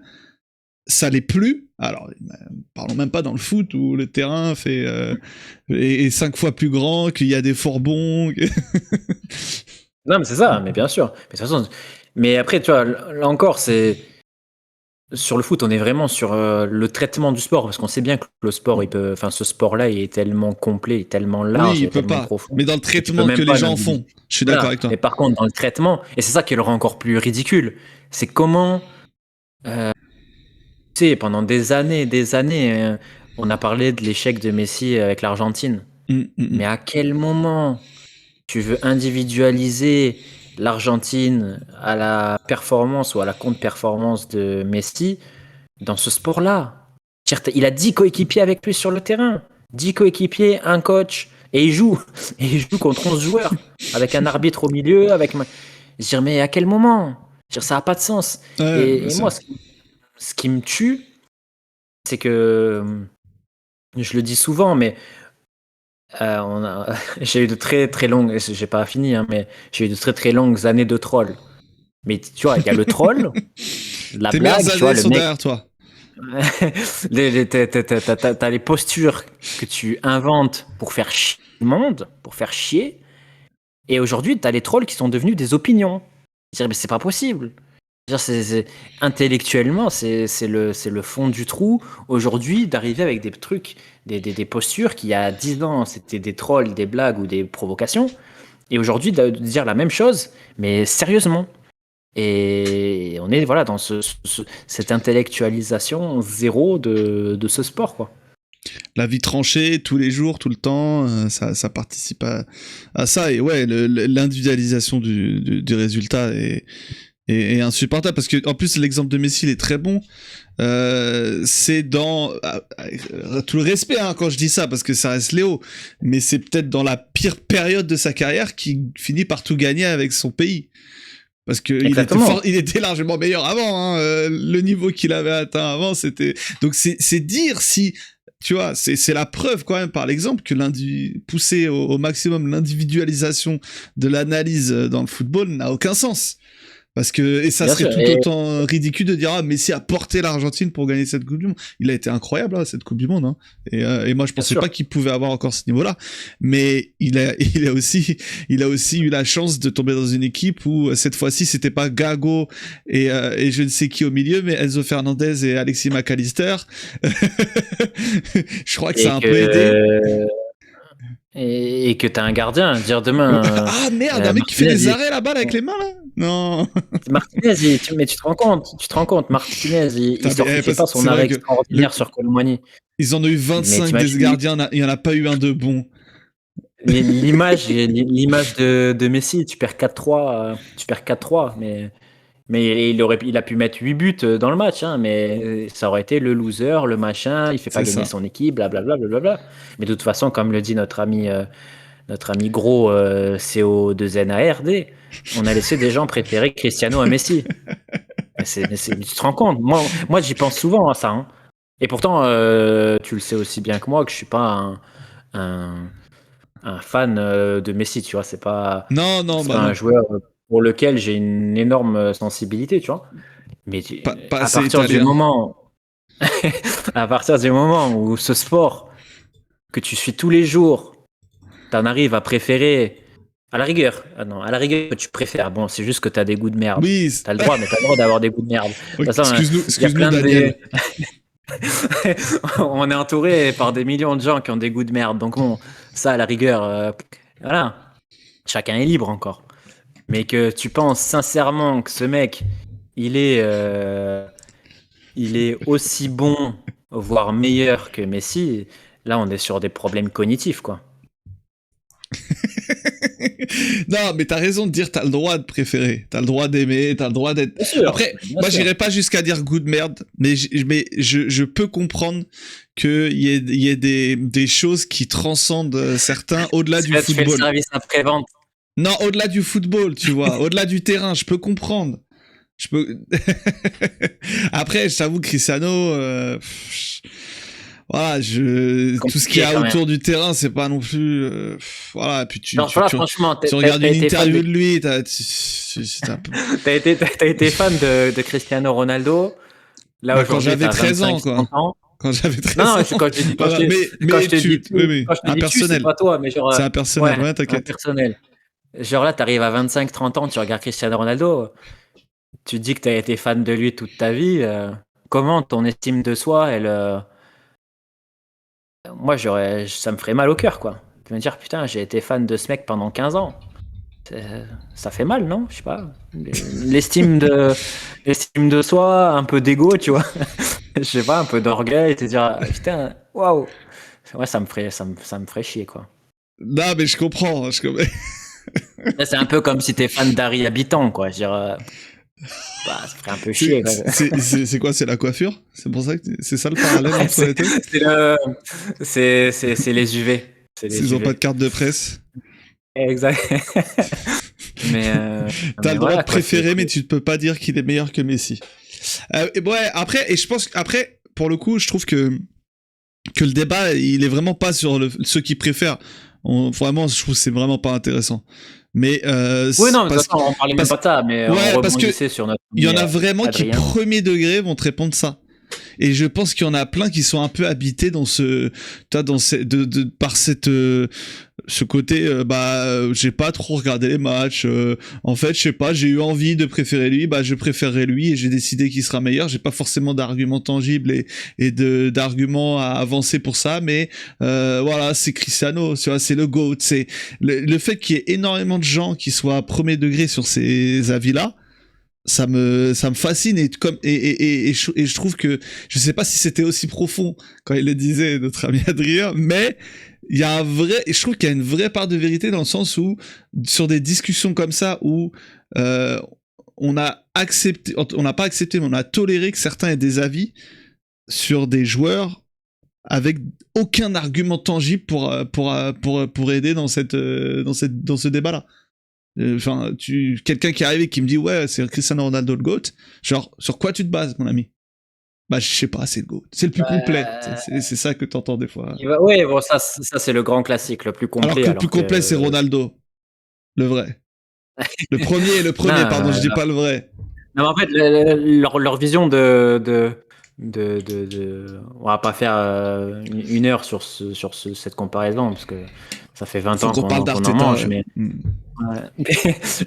ça l'est plus. Alors, parlons même pas dans le foot où le terrain est 5 fois plus grand, qu'il y a des fourбons. Non, mais c'est ça, mais bien sûr. Mais de toute façon, mais après, tu vois, là encore, c'est sur le foot, on est vraiment sur le traitement du sport parce qu'on sait bien que le sport, ce sport-là, il est tellement complet, il est tellement Oui, large, il il est peut tellement pas. profond. Mais dans le Et tu peux traitement que même les pas gens font, je suis d'accord Voilà. avec toi. Mais par contre, dans le traitement, et c'est ça qui le rend encore plus ridicule, c'est comment, tu sais, pendant des années, on a parlé de l'échec de Messi avec l'Argentine. Mais à quel moment tu veux individualiser l'Argentine à la performance ou à la contre-performance de Messi dans ce sport-là? Il a 10 coéquipiers avec lui sur le terrain. 10 coéquipiers, un coach, et il joue. Et il joue contre 11 joueurs, avec un arbitre au milieu. Je veux dire, mais à quel moment? Je veux dire, ça n'a pas de sens. Ouais, Et moi, ce qui me tue, c'est que, je le dis souvent, mais j'ai eu de très très longues, j'ai pas fini, hein, mais j'ai eu de très très longues années de troll. Mais tu vois, il y a le troll, la Tes meilleures blague, tu vois, années le sont mec. derrière toi. T'as les postures que tu inventes pour faire chier le monde, pour faire chier. Et aujourd'hui, t'as les trolls qui sont devenus des opinions. Mais c'est pas possible. Intellectuellement, c'est le fond du trou. Aujourd'hui, d'arriver avec des trucs, des postures qui, il y a 10 ans, c'était des trolls, des blagues ou des provocations. Et aujourd'hui, de dire la même chose, mais sérieusement. Et on est voilà dans cette intellectualisation zéro de ce sport, quoi. La vie tranchée, tous les jours, tout le temps, ça participe à ça. Et ouais, l'individualisation du résultat est insupportable parce que en plus l'exemple de Messi il est très bon. C'est dans tout le respect hein, quand je dis ça parce que ça reste Léo, mais c'est peut-être dans la pire période de sa carrière qu'il finit par tout gagner avec son pays. Parce que il était largement meilleur avant. Hein. Le niveau qu'il avait atteint avant, c'était. Donc c'est dire si. Tu vois, c'est la preuve quand même par l'exemple que pousser au maximum l'individualisation de l'analyse dans le football n'a aucun sens. Parce que, et ça Bien serait sûr, tout autant ridicule de dire, ah, Messi a porté l'Argentine pour gagner cette Coupe du Monde. Il a été incroyable, hein, cette Coupe du Monde, hein. Et moi, je pensais pas qu'il pouvait avoir encore ce niveau-là. Mais il a aussi eu la chance de tomber dans une équipe où, cette fois-ci, c'était pas Gago et je ne sais qui au milieu, mais Enzo Fernandez et Alexis McAllister. Je crois que ça a un peu aidé. Et que t'as un gardien, dire demain. Ah merde, un mec qui fait des arrêts là-bas avec les mains là. Non. Martinez, mais tu te rends compte, Martinez, il sortait pas son arrêt extraordinaire sur Colomani. Ils en ont eu 25 des gardiens, il n'y en a pas eu un de bon. L'image de Messi, tu perds 4-3, mais il a pu mettre 8 buts dans le match, hein, mais ça aurait été le loser, le machin, il fait pas gagner son équipe, blablabla, blablabla. Mais de toute façon, comme le dit notre ami gros CO2NARD, on a laissé des gens préférer Cristiano à Messi. Tu te rends compte, moi j'y pense souvent à ça. Hein. Et pourtant, tu le sais aussi bien que moi que je suis pas un un fan de Messi, tu vois. C'est pas Non, c'est pas un non. joueur pour lequel j'ai une énorme sensibilité, tu vois. Mais Pas à assez partir du italien. moment, à partir du moment où ce sport que tu suis tous les jours, t'en arrives à préférer, à la rigueur, non, à la rigueur que tu préfères, bon, c'est juste que t'as des goûts de merde. Oui. T'as le droit, mais t'as le droit d'avoir des goûts de merde. De toute façon, il y a Excuse-nous, plein Daniel. On est entouré par des millions de gens qui ont des goûts de merde. Donc bon, ça, à la rigueur, voilà, chacun est libre encore. Mais que tu penses sincèrement que ce mec, il est, euh, il est aussi bon, voire meilleur que Messi, là, on est sur des problèmes cognitifs, quoi. Non, mais t'as raison de dire t'as le droit de préférer, t'as le droit d'aimer, t'as le droit d'être. Bien sûr, Après, bien moi sûr. j'irai pas jusqu'à dire goût de merde, mais je peux comprendre qu'il y ait des choses qui transcendent certains au-delà du Tu fais le football. service après-vente. Non, au-delà du football, tu vois, au-delà du terrain, je peux comprendre. Je peux. Après, je t'avoue, Cristiano, voilà, tout ce qu'il y a autour du terrain, c'est pas non plus, voilà. Puis Non, voilà, franchement, tu regardes une interview de lui, c'est un peu. t'as été fan de Cristiano Ronaldo. Là, Bah, quand aujourd'hui, j'avais t'as 13 ans, 25, 30 quoi. ans. Quand j'avais 13 Non, non, ans. quand je te dis, Voilà. quand je te dis, Oui, oui, quand je te dis tu, c'est impersonnel. pas toi, mais genre, C'est impersonnel, ouais, ouais, t'inquiète. impersonnel. Genre là, t'arrives à 25, 30 ans, tu regardes Cristiano Ronaldo, tu te dis que t'as été fan de lui toute ta vie. Comment ton estime de soi, moi, ça me ferait mal au cœur, quoi. De me dire, putain, j'ai été fan de ce mec pendant 15 ans. Ça fait mal, non? Je sais pas. L'estime de soi, un peu d'ego, tu vois. Je sais pas, un peu d'orgueil, te dire, ah, putain, waouh. Ouais, ça me ferait chier, quoi. Non, mais je comprends. Là, c'est un peu comme si t'es fan d'Harry Habitant, quoi. Je veux dire, bah, ça ferait un peu chier, quoi. C'est quoi? C'est la coiffure? C'est pour ça que c'est ça le parallèle entre les deux? C'est les UV. C'est les S'ils ont UV. pas de carte de presse. Exact. mais T'as le droit voilà, de préférer, mais tu ne peux pas dire qu'il est meilleur que Messi. Et ouais, après, et je pense après, pour le coup, je trouve que le débat, il est vraiment pas sur ceux qui préfèrent. Vraiment, je trouve que c'est vraiment pas intéressant. Mais oui, non, mais on parlait même pas de ça, mais ouais, on parce que rebondissait sur notre. il y en a vraiment Adrien. qui premier degré vont te répondre ça. Et je pense qu'il y en a plein qui sont un peu habités dans par ce côté, j'ai pas trop regardé les matchs. En fait, je sais pas, j'ai eu envie de préférer lui, je préférerai lui et j'ai décidé qu'il sera meilleur. J'ai pas forcément d'arguments tangibles et d'arguments à avancer pour ça, mais voilà, c'est Cristiano, tu vois, c'est le GOAT. C'est le fait qu'il y ait énormément de gens qui soient à premier degré sur ces avis-là. Ça me fascine et je trouve que je sais pas si c'était aussi profond quand il le disait notre ami Adrien, mais il y a je trouve qu'il y a une vraie part de vérité dans le sens où sur des discussions comme ça où on n'a pas accepté, mais on a toléré que certains aient des avis sur des joueurs avec aucun argument tangible pour aider dans ce débat-là. Enfin, quelqu'un qui arrive et qui me dit ouais, c'est Cristiano Ronaldo le GOAT. Genre, sur quoi tu te bases, mon ami? Bah, je sais pas, c'est le GOAT. C'est le plus complet. C'est ça que t'entends des fois. Oui, bon, ça c'est le grand classique, le plus complet. Alors que le plus complet, c'est Ronaldo. Le vrai. Le premier, non, pardon, je dis pas le vrai. Non, mais en fait, leur vision on va pas faire une heure sur cette comparaison parce que ça fait 20 ans qu'on en mange, mais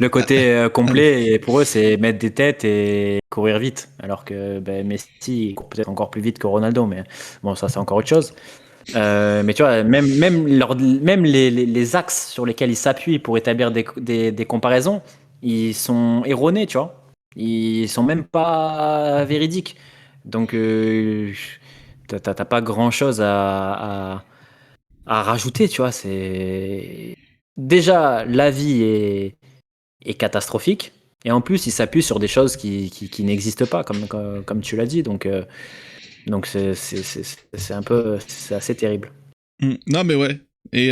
le côté complet et pour eux c'est mettre des têtes et courir vite, alors que Messi court peut-être encore plus vite que Ronaldo, mais bon, ça c'est encore autre chose. Mais tu vois, même les axes sur lesquels ils s'appuient pour établir des comparaisons, ils sont erronés, tu vois. Ils sont même pas véridiques. Donc, t'as pas grand-chose à rajouter, tu vois. Déjà, la vie est catastrophique. Et en plus, ils s'appuient sur des choses qui n'existent pas, comme tu l'as dit. Donc c'est assez terrible. Non, mais ouais. Et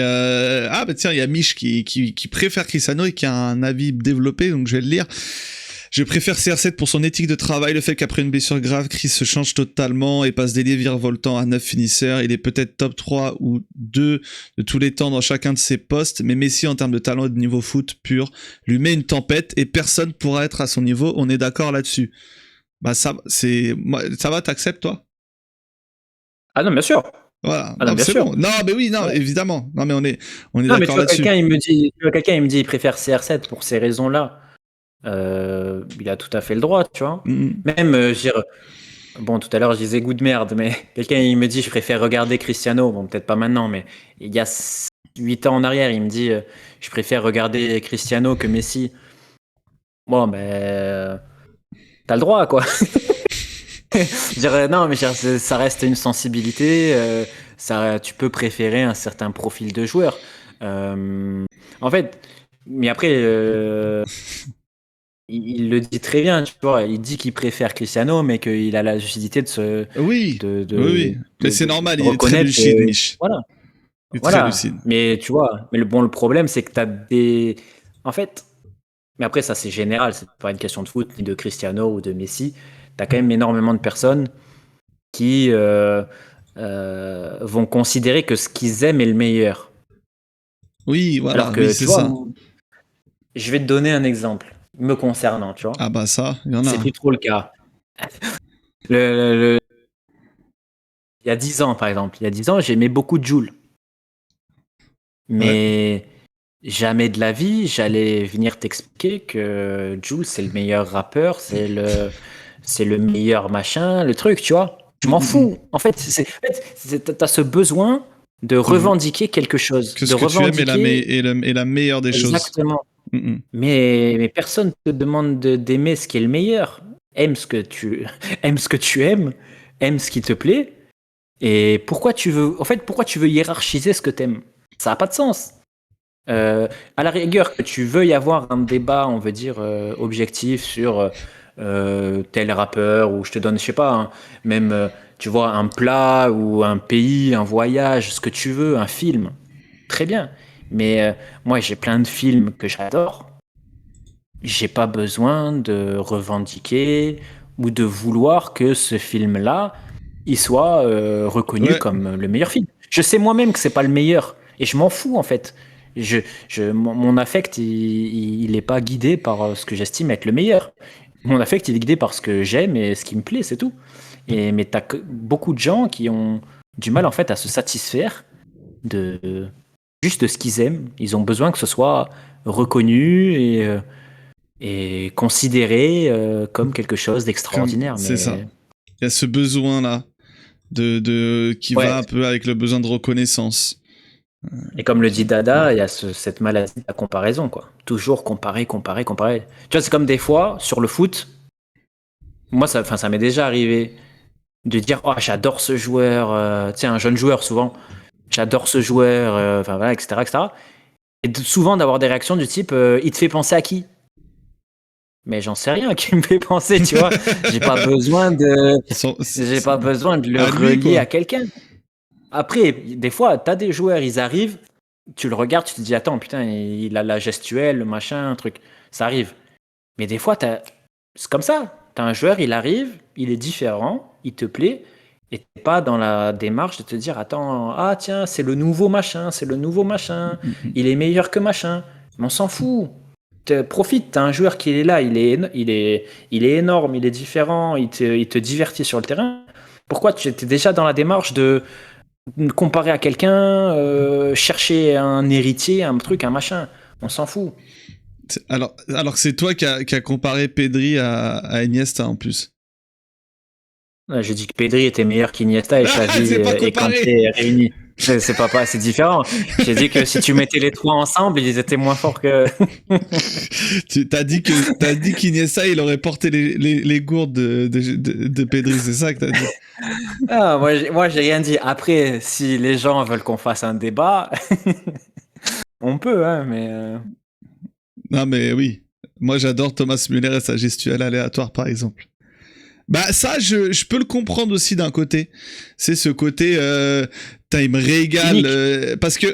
tiens, il y a Mich qui préfère Cristiano et qui a un avis développé, donc je vais le lire. Je préfère CR7 pour son éthique de travail, le fait qu'après une blessure grave, Chris se change totalement et passe d'ailier virevoltant à 9 finisseurs. Il est peut-être top 3 ou 2 de tous les temps dans chacun de ses postes, mais Messi, en termes de talent et de niveau foot pur, lui met une tempête et personne pourra être à son niveau. On est d'accord là-dessus. Bah ça va, t'acceptes toi? Ah non, bien sûr. Voilà, Ah non, non, bien c'est sûr. bon. Non, mais oui, non, Ouais. évidemment. Non, mais on est Non, mais tu d'accord vois, là-dessus. quelqu'un, il me dit, il préfère CR7 pour ces raisons-là. Il a tout à fait le droit, tu vois. Même, je veux dire, bon, tout à l'heure, je disais goût de merde, mais quelqu'un, il me dit, je préfère regarder Cristiano. Bon, peut-être pas maintenant, mais il y a 8 ans en arrière, il me dit, je préfère regarder Cristiano que Messi. Bon, ben, t'as le droit, quoi. Je dirais, non, mais je veux dire, ça reste une sensibilité. Tu peux préférer un certain profil de joueur. En fait, mais après, il le dit très bien, tu vois. Il dit qu'il préfère Cristiano, mais qu'il a la lucidité Oui, oui. Mais c'est normal, de il est très reconnaître lucide, que, Mich. voilà, Il est très voilà. lucide. Mais tu vois, mais le problème, c'est que t'as des, en fait, mais après, ça, c'est général. C'est pas une question de foot, ni de Cristiano ou de Messi. T'as quand même énormément de personnes qui vont considérer que ce qu'ils aiment est le meilleur. Oui, Alors voilà, oui, que, c'est tu vois, ça. je vais te donner un exemple me concernant, tu vois. Ah bah ça, il y en a. C'est plus trop le cas. Il y a 10 ans, par exemple. Il y a 10 ans, j'aimais beaucoup Jul. Mais jamais de la vie, j'allais venir t'expliquer que Jul, c'est le meilleur rappeur, c'est le meilleur machin, le truc, tu vois. Je m'en fous. En fait, t'as ce besoin de revendiquer quelque chose. Que De ce que tu aimes revendiquer. est la meilleure des choses. Exactement. Mais personne te demande d'aimer ce qui est le meilleur. Aime ce que tu aimes ce que tu aimes, aime ce qui te plaît. Et pourquoi tu veux hiérarchiser ce que t'aimes? Ça n'a pas de sens. À la rigueur, que tu veuilles avoir un débat, on veut dire, objectif sur tel rappeur, ou je te donne, je sais pas, hein, même, tu vois, un plat, ou un pays, un voyage, ce que tu veux, un film. Très bien. Mais moi, j'ai plein de films que j'adore. J'ai pas besoin de revendiquer ou de vouloir que ce film-là, il soit reconnu comme le meilleur film. Je sais moi-même que c'est pas le meilleur et je m'en fous en fait. Mon affect, il est pas guidé par ce que j'estime être le meilleur. Mon affect, il est guidé par ce que j'aime et ce qui me plaît, c'est tout. Mais t'as beaucoup de gens qui ont du mal en fait à se satisfaire de juste de ce qu'ils aiment. Ils ont besoin que ce soit reconnu et considéré comme quelque chose d'extraordinaire. C'est ça. Il y a ce besoin-là qui va un peu avec le besoin de reconnaissance. Et comme le dit Dada, il y a cette maladie de la comparaison, quoi. Toujours comparer. Tu vois, c'est comme des fois, sur le foot, moi, ça m'est déjà arrivé de dire, oh, j'adore ce joueur, tu sais, un jeune joueur, souvent, j'adore ce joueur, enfin, voilà, etc., etc. Et souvent d'avoir des réactions du type, il te fait penser à qui? Mais j'en sais rien qui me fait penser, tu vois. J'ai pas besoin de le relier à quelqu'un. Après, des fois, t'as des joueurs, ils arrivent, tu le regardes, tu te dis, attends, putain, il a la gestuelle, le machin, un truc. Ça arrive. Mais des fois, c'est comme ça. T'as un joueur, il arrive, il est différent, il te plaît, et t'es pas dans la démarche de te dire, attends, ah tiens, c'est le nouveau machin, il est meilleur que machin. Mais on s'en fout. Profite, t'as un joueur qui est là, il est énorme, il est différent, il te divertit sur le terrain. Pourquoi tu étais déjà dans la démarche de comparer à quelqu'un, chercher un héritier, un truc, un machin? On s'en fout. Alors que c'est toi qui a comparé Pedri à Iniesta en plus. J'ai dit que Pedri était meilleur qu'Iniesta et Xavi et Kanté réunis. C'est différent. J'ai dit que si tu mettais les trois ensemble, ils étaient moins forts que. T'as dit qu'Iniesta il aurait porté les gourdes de Pedri, c'est ça que t'as dit? Ah, moi j'ai rien dit. Après, si les gens veulent qu'on fasse un débat, on peut, hein, mais. Non mais oui. Moi j'adore Thomas Müller et sa gestuelle aléatoire par exemple. Bah ça je peux le comprendre aussi d'un côté. C'est ce côté il me régale parce que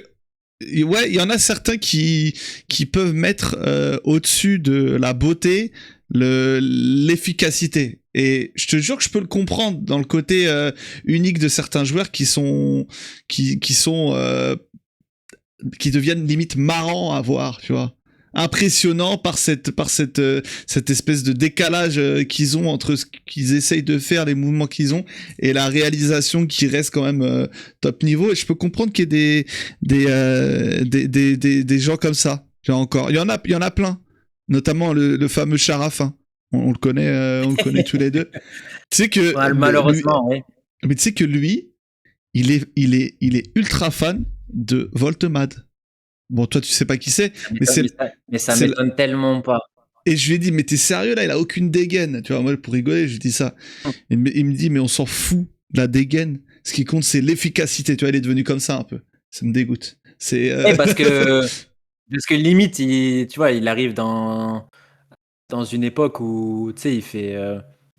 ouais, il y en a certains qui peuvent mettre au-dessus de la beauté l'efficacité. Et je te jure que je peux le comprendre dans le côté unique de certains joueurs qui deviennent limite marrants à voir, tu vois. Impressionnant par cette espèce de décalage qu'ils ont entre ce qu'ils essayent de faire, les mouvements qu'ils ont, et la réalisation qui reste quand même top niveau. Et je peux comprendre qu'il y ait des gens comme ça. Encore, il y en a plein, notamment le fameux Sharaf. On le connaît tous les deux. Tu sais que Ouais, malheureusement, oui. mais tu sais que lui, il est ultra fan de Voltemade. Bon, toi, tu sais pas qui c'est, mais ça m'étonne tellement pas. Et je lui ai dit, mais t'es sérieux là, il a aucune dégaine. Tu vois, moi, pour rigoler, je lui dis ça. Il me dit, mais on s'en fout de la dégaine. Ce qui compte, c'est l'efficacité. Tu vois, il est devenu comme ça un peu. Ça me dégoûte. Parce que limite, tu vois, il arrive dans une époque où, tu sais,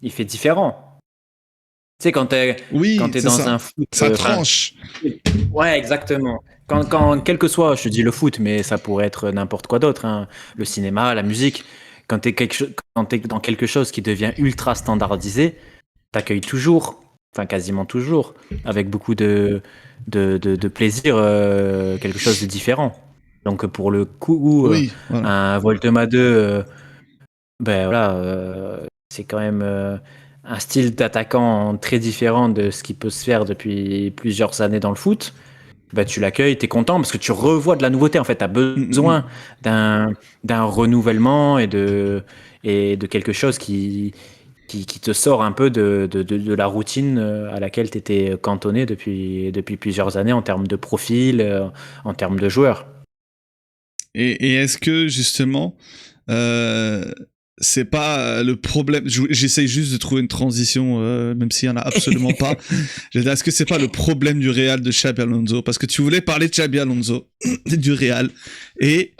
il fait différent. Tu sais, quand t'es dans ça. Un foot, ça tranche. Ouais, exactement. Quand quel que soit, je te dis le foot, mais ça pourrait être n'importe quoi d'autre, hein, le cinéma, la musique. Quand t'es dans quelque chose qui devient ultra standardisé, t'accueilles toujours, enfin quasiment toujours, avec beaucoup de plaisir, quelque chose de différent. Donc pour le coup, un Voltema 2, ben voilà, c'est quand même un style d'attaquant très différent de ce qui peut se faire depuis plusieurs années dans le foot. Bah, tu l'accueilles, t'es content parce que tu revois de la nouveauté. En fait, t'as besoin d'un renouvellement et de quelque chose qui te sort un peu de la routine à laquelle t'étais cantonné depuis plusieurs années en termes de profil, en termes de joueurs. Et est-ce que justement, c'est pas le problème. J'essaye juste de trouver une transition, même s'il y en a absolument pas. Est-ce que c'est pas le problème du Real de Xabi Alonso? Parce que tu voulais parler de Xabi Alonso, du Real. Et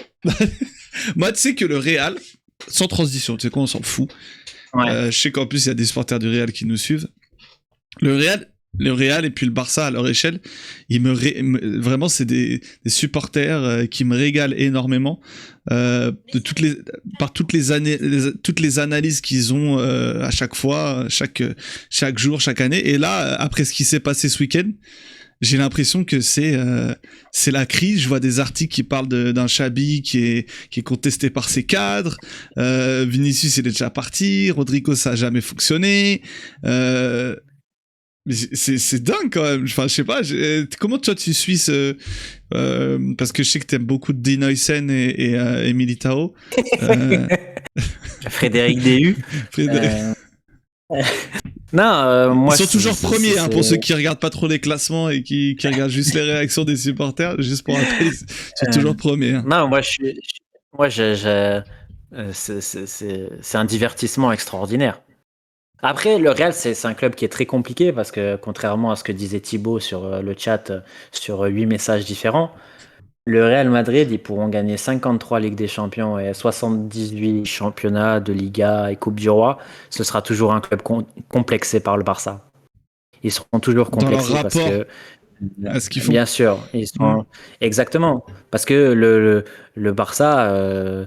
moi, tu sais que le Real, sans transition, tu sais quoi, on s'en fout. Ouais. Je sais qu'en plus, il y a des supporters du Real qui nous suivent. Le Real et puis le Barça à leur échelle, vraiment c'est des supporters qui me régalent énormément toutes les analyses qu'ils ont à chaque fois, chaque jour, chaque année. Et là, après ce qui s'est passé ce week-end, j'ai l'impression que c'est la crise. Je vois des articles qui parlent d'un Xabi qui est contesté par ses cadres. Vinicius il est déjà parti. Rodrigo ça a jamais fonctionné. Mais c'est dingue quand même. Enfin, je sais pas. Comment toi tu suis parce que je sais que t'aimes beaucoup Dean Huysen et Militao. Frédéric Déhu. Non, moi. Ils sont toujours premiers, pour ceux qui regardent pas trop les classements et qui regardent juste les réactions des supporters. Juste pour rappeler, ils sont toujours premiers. Hein. Non, moi c'est un divertissement extraordinaire. Après, le Real, c'est un club qui est très compliqué parce que, contrairement à ce que disait Thibaut sur le chat, sur 8 messages différents, le Real Madrid, ils pourront gagner 53 Ligues des Champions et 78 championnats de Liga et Coupe du Roi. Ce sera toujours un club complexé par le Barça. Ils seront toujours complexés dans leur parce que. À ce qu'ils font. Bien sûr, ils sont exactement parce que le Barça.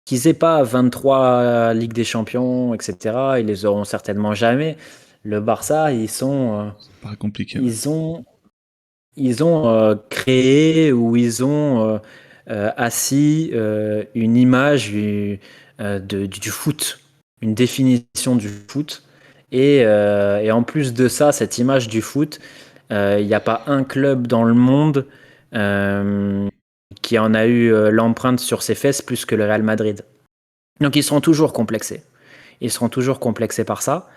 Qu'ils aient pas 23 Ligues des Champions, etc., ils les auront certainement jamais. Le Barça, ils sont. Pas compliqué. Ils ont créé ou ils ont assis une image du foot, une définition du foot. Et en plus de ça, cette image du foot, il n'y a pas un club dans le monde qui en a eu l'empreinte sur ses fesses plus que le Real Madrid. Donc ils seront toujours complexés. Ils seront toujours complexés par ça.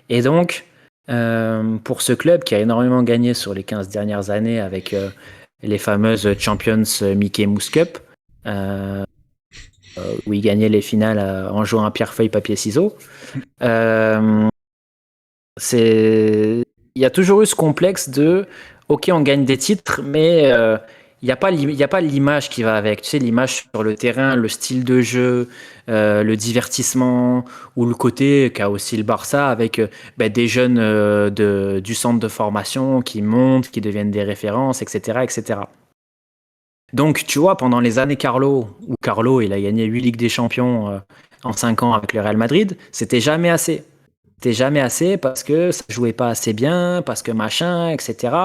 Et donc, pour ce club qui a énormément gagné sur les 15 dernières années avec les fameuses Champions Mickey Mouse Cup, où il gagnait les finales en jouant à pierre, feuille, papier, ciseaux, il y a toujours eu ce complexe de ok, on gagne des titres, mais il n'y a pas l'image qui va avec. Tu sais, l'image sur le terrain, le style de jeu, le divertissement, ou le côté qu'a aussi le Barça avec des jeunes du centre de formation qui montent, qui deviennent des références, etc., etc. Donc, tu vois, pendant les années Carlo, où Carlo, il a gagné 8 Ligues des Champions en 5 ans avec le Real Madrid, c'était jamais assez. C'était jamais assez parce que ça jouait pas assez bien, parce que machin, etc.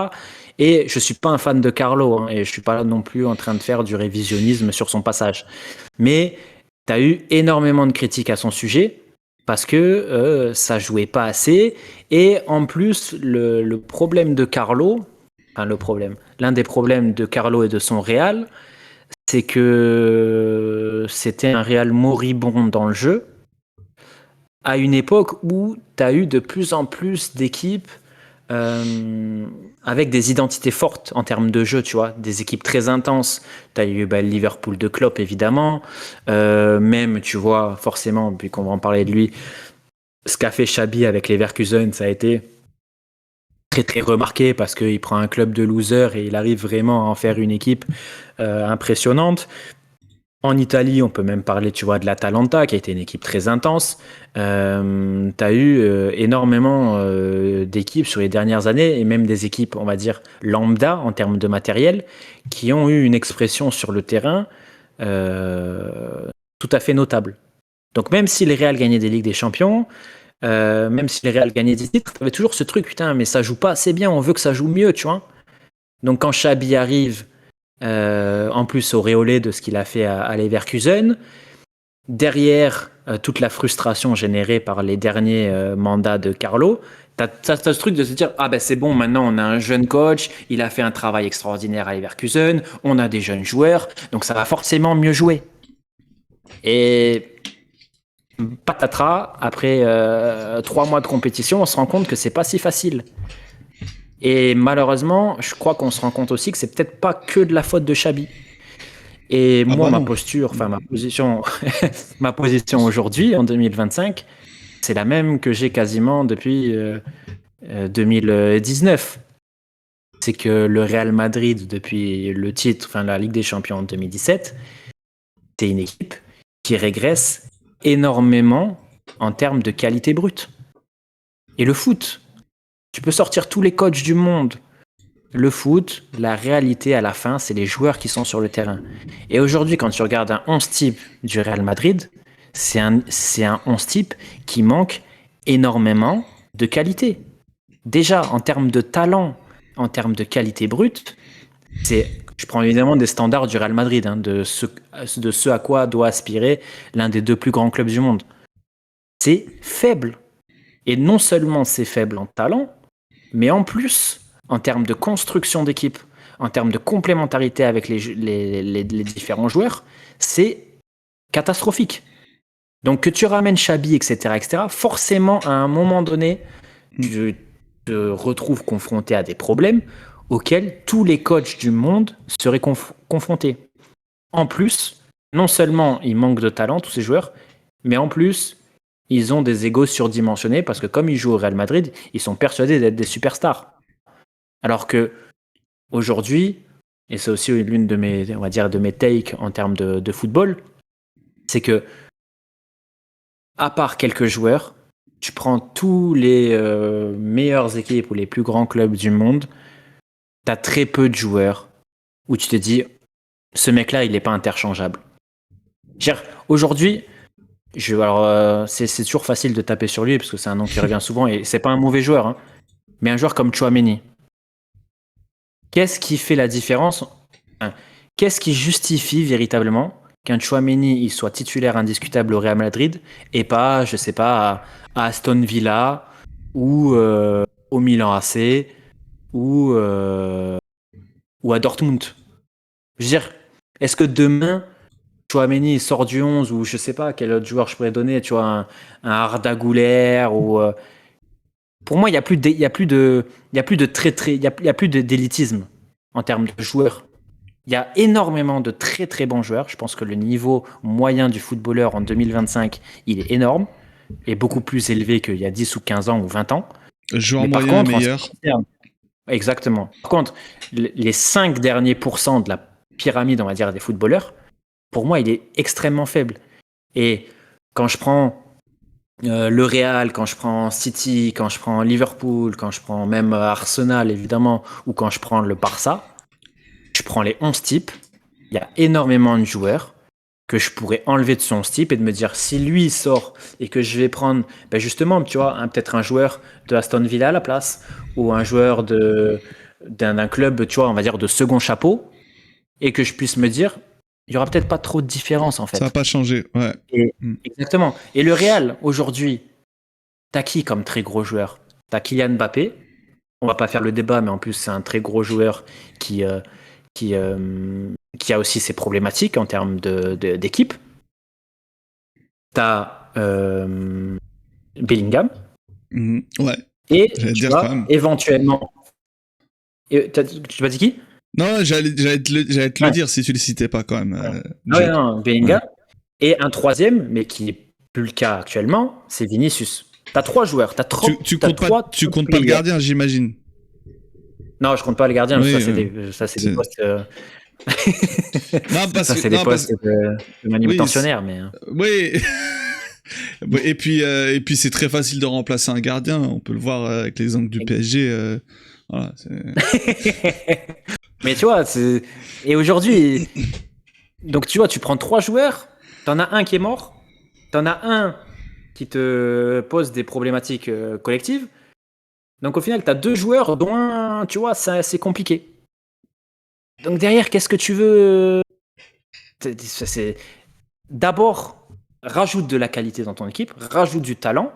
Et je suis pas un fan de Carlo, hein, et je suis pas là non plus en train de faire du révisionnisme sur son passage. Mais tu as eu énormément de critiques à son sujet parce que ça jouait pas assez. Et en plus, le problème de Carlo, enfin l'un des problèmes de Carlo et de son Real, c'est que c'était un Real moribond dans le jeu à une époque où tu as eu de plus en plus d'équipes avec des identités fortes en termes de jeu, tu vois, des équipes très intenses. Tu as eu le Liverpool de Klopp, évidemment. Même, tu vois, forcément, puis qu'on va en parler de lui, ce qu'a fait Xabi avec les Leverkusen, ça a été très très remarqué parce qu'il prend un club de losers et il arrive vraiment à en faire une équipe impressionnante. En Italie, on peut même parler, tu vois, de l'Atalanta, qui a été une équipe très intense. Tu as eu énormément d'équipes sur les dernières années, et même des équipes, on va dire, lambda en termes de matériel, qui ont eu une expression sur le terrain tout à fait notable. Donc même si les Real gagnaient des Ligues des Champions, même si les Real gagnaient des titres, tu avais toujours ce truc, putain, mais ça joue pas assez bien, on veut que ça joue mieux, tu vois. Donc quand Xabi arrive, en plus auréolé de ce qu'il a fait à Leverkusen, derrière toute la frustration générée par les derniers mandats de Carlo, t'as ce truc de se dire, ah ben c'est bon, maintenant on a un jeune coach, il a fait un travail extraordinaire à Leverkusen, on a des jeunes joueurs, donc ça va forcément mieux jouer. Et patatras, après 3 mois de compétition, on se rend compte que c'est pas si facile. Et malheureusement, je crois qu'on se rend compte aussi que c'est peut-être pas que de la faute de Xabi. Et moi, ma posture, enfin ma position aujourd'hui, en 2025, c'est la même que j'ai quasiment depuis 2019. C'est que le Real Madrid, depuis le titre, enfin la Ligue des Champions en 2017, c'est une équipe qui régresse énormément en termes de qualité brute. Et le foot, tu peux sortir tous les coachs du monde. Le foot, la réalité à la fin, c'est les joueurs qui sont sur le terrain. Et aujourd'hui, quand tu regardes un 11 type du Real Madrid, c'est un 11 type qui manque énormément de qualité. Déjà, en termes de talent, en termes de qualité brute, je prends évidemment des standards du Real Madrid, hein, de ce à quoi doit aspirer l'un des 2 plus grands clubs du monde. C'est faible. Et non seulement c'est faible en talent, mais en plus, en termes de construction d'équipe, en termes de complémentarité avec les différents joueurs, c'est catastrophique. Donc que tu ramènes Xabi, etc., forcément, à un moment donné, tu te retrouves confronté à des problèmes auxquels tous les coachs du monde seraient confrontés. En plus, non seulement ils manquent de talent, tous ces joueurs, mais en plus, ils ont des égos surdimensionnés parce que comme ils jouent au Real Madrid, ils sont persuadés d'être des superstars. Alors que aujourd'hui, et c'est aussi l'une de mes, on va dire, de mes takes en termes de football, c'est que à part quelques joueurs, tu prends tous les meilleures équipes ou les plus grands clubs du monde, tu as très peu de joueurs où tu te dis ce mec-là, il n'est pas interchangeable. Aujourd'hui, c'est toujours facile de taper sur lui parce que c'est un nom qui revient souvent et c'est pas un mauvais joueur, hein, mais un joueur comme Tchouaméni. Qu'est-ce qui fait la différence? Qu'est-ce qui justifie véritablement qu'un Tchouaméni il soit titulaire indiscutable au Real Madrid et pas, je sais pas, à Aston Villa ou au Milan AC ou à Dortmund? Je veux dire, est-ce que demain Tchouaméni sort du 11 ou je sais pas quel autre joueur je pourrais donner, tu vois, un Arda Güler ou pour moi il y a plus d'élitisme en termes de joueurs. Il y a énormément de très très bons joueurs. Je pense que le niveau moyen du footballeur en 2025, il est énorme et beaucoup plus élevé qu'il y a 10 ou 15 ans ou 20 ans. Joueur moyen meilleur. Exactement. Par contre, les 5 derniers pourcents de la pyramide, on va dire, des footballeurs, pour moi, il est extrêmement faible. Et quand je prends le Real, quand je prends City, quand je prends Liverpool, quand je prends même Arsenal, évidemment, ou quand je prends le Barça, je prends les 11 types, il y a énormément de joueurs que je pourrais enlever de son type et de me dire si lui il sort et que je vais prendre justement, tu vois, peut-être un joueur de Aston Villa à la place ou un joueur d'un club, tu vois, on va dire de second chapeau, et que je puisse me dire il y aura peut-être pas trop de différence en fait. Ça va pas changer, ouais. Exactement. Et le Real aujourd'hui, t'as qui comme très gros joueur? T'as Kylian Mbappé. On va pas faire le débat, mais en plus c'est un très gros joueur qui a aussi ses problématiques en termes d'équipe. T'as Bellingham. Ouais. Et tu vois, éventuellement. Tu m'as dit qui? Non, j'allais te le dire si tu le citais pas quand même. Non, Bellingham. Ouais. Et un troisième, mais qui n'est plus le cas actuellement, c'est Vinicius. T'as 3 joueurs. Tu comptes pas le gardien, j'imagine. Non, je compte pas le gardien. Oui, ça, c'est des postes. Non, ça, c'est des postes de manutentionnaire, mais. Oui. et puis c'est très facile de remplacer un gardien. On peut le voir avec l'exemple du PSG. Voilà. Mais tu vois, et aujourd'hui, donc tu vois, tu prends 3 joueurs, t'en as un qui est mort, t'en as un qui te pose des problématiques collectives. Donc au final, t'as 2 joueurs, dont un, tu vois, c'est compliqué. Donc derrière, qu'est-ce que tu veux? D'abord, rajoute de la qualité dans ton équipe, rajoute du talent.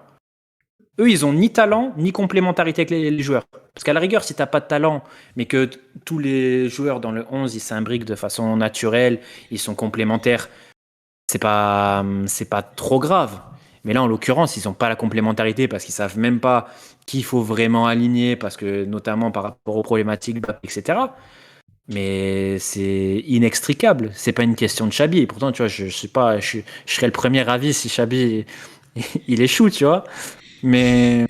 Eux, ils ont ni talent, ni complémentarité avec les joueurs. Parce qu'à la rigueur, si t'as pas de talent, mais que tous les joueurs dans le 11, ils s'imbriquent de façon naturelle, ils sont complémentaires, c'est pas trop grave. Mais là, en l'occurrence, ils n'ont pas la complémentarité parce qu'ils savent même pas qui il faut vraiment aligner, parce que notamment par rapport aux problématiques, etc. Mais c'est inextricable. C'est pas une question de Xabi. Et pourtant, tu vois, je sais pas, je serais le premier avis si Xabi il échoue, tu vois. Mais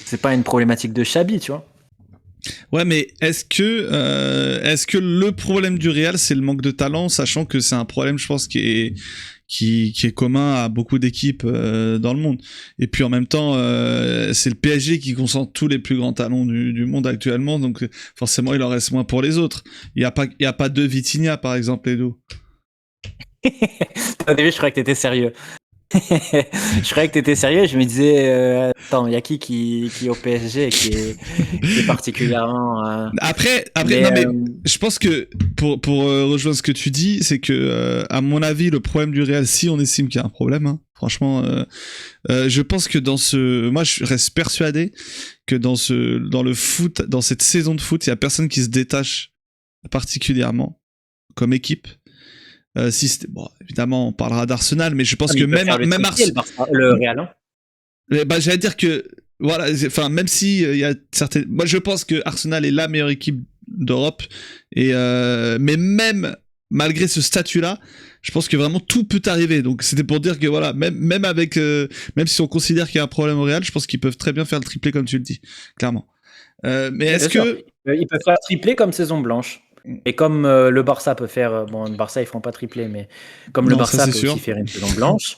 c'est pas une problématique de Xabi, tu vois. Ouais, mais est-ce que le problème du Real, c'est le manque de talent, sachant que c'est un problème, je pense, qui est commun à beaucoup d'équipes dans le monde. Et puis en même temps, c'est le PSG qui concentre tous les plus grands talents du monde actuellement, donc forcément il en reste moins pour les autres. Il y a pas deux Vitinha par exemple, Edo. Au début, je croyais que t'étais sérieux. Je croyais que t'étais sérieux. Je me disais, attends, il y a qui est au PSG qui est particulièrement. Après, non mais je pense que pour rejoindre ce que tu dis, c'est que à mon avis, le problème du Real, si on estime qu'il y a un problème, hein, franchement, je pense que moi, je reste persuadé que dans le foot, dans cette saison de foot, il y a personne qui se détache particulièrement comme équipe. Bon, évidemment, on parlera d'Arsenal, mais je pense que même Arsenal, le Real. Hein. J'allais dire que voilà, enfin même si il y a certaines, moi je pense que Arsenal est la meilleure équipe d'Europe et mais même malgré ce statut-là, je pense que vraiment tout peut arriver. Donc c'était pour dire que voilà, même avec même si on considère qu'il y a un problème au Real, je pense qu'ils peuvent très bien faire le triplé comme tu le dis, clairement. Mais est-ce que ils peuvent faire triplé comme saison blanche? Et comme le Barça peut faire, bon, le Barça ils font pas triplé, mais comme le Barça peut aussi faire une saison blanche,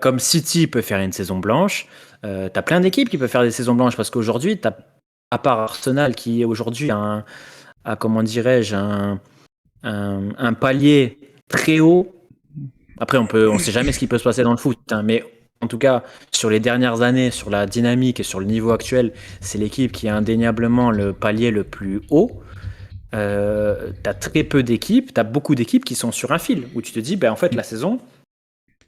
comme City peut faire une saison blanche, t'as plein d'équipes qui peuvent faire des saisons blanches parce qu'aujourd'hui, à part Arsenal qui aujourd'hui a comment dirais-je, un palier très haut. Après, on sait jamais ce qui peut se passer dans le foot, hein, mais en tout cas, sur les dernières années, sur la dynamique et sur le niveau actuel, c'est l'équipe qui a indéniablement le palier le plus haut. T'as très peu d'équipes, t'as beaucoup d'équipes qui sont sur un fil où tu te dis, en fait, la saison,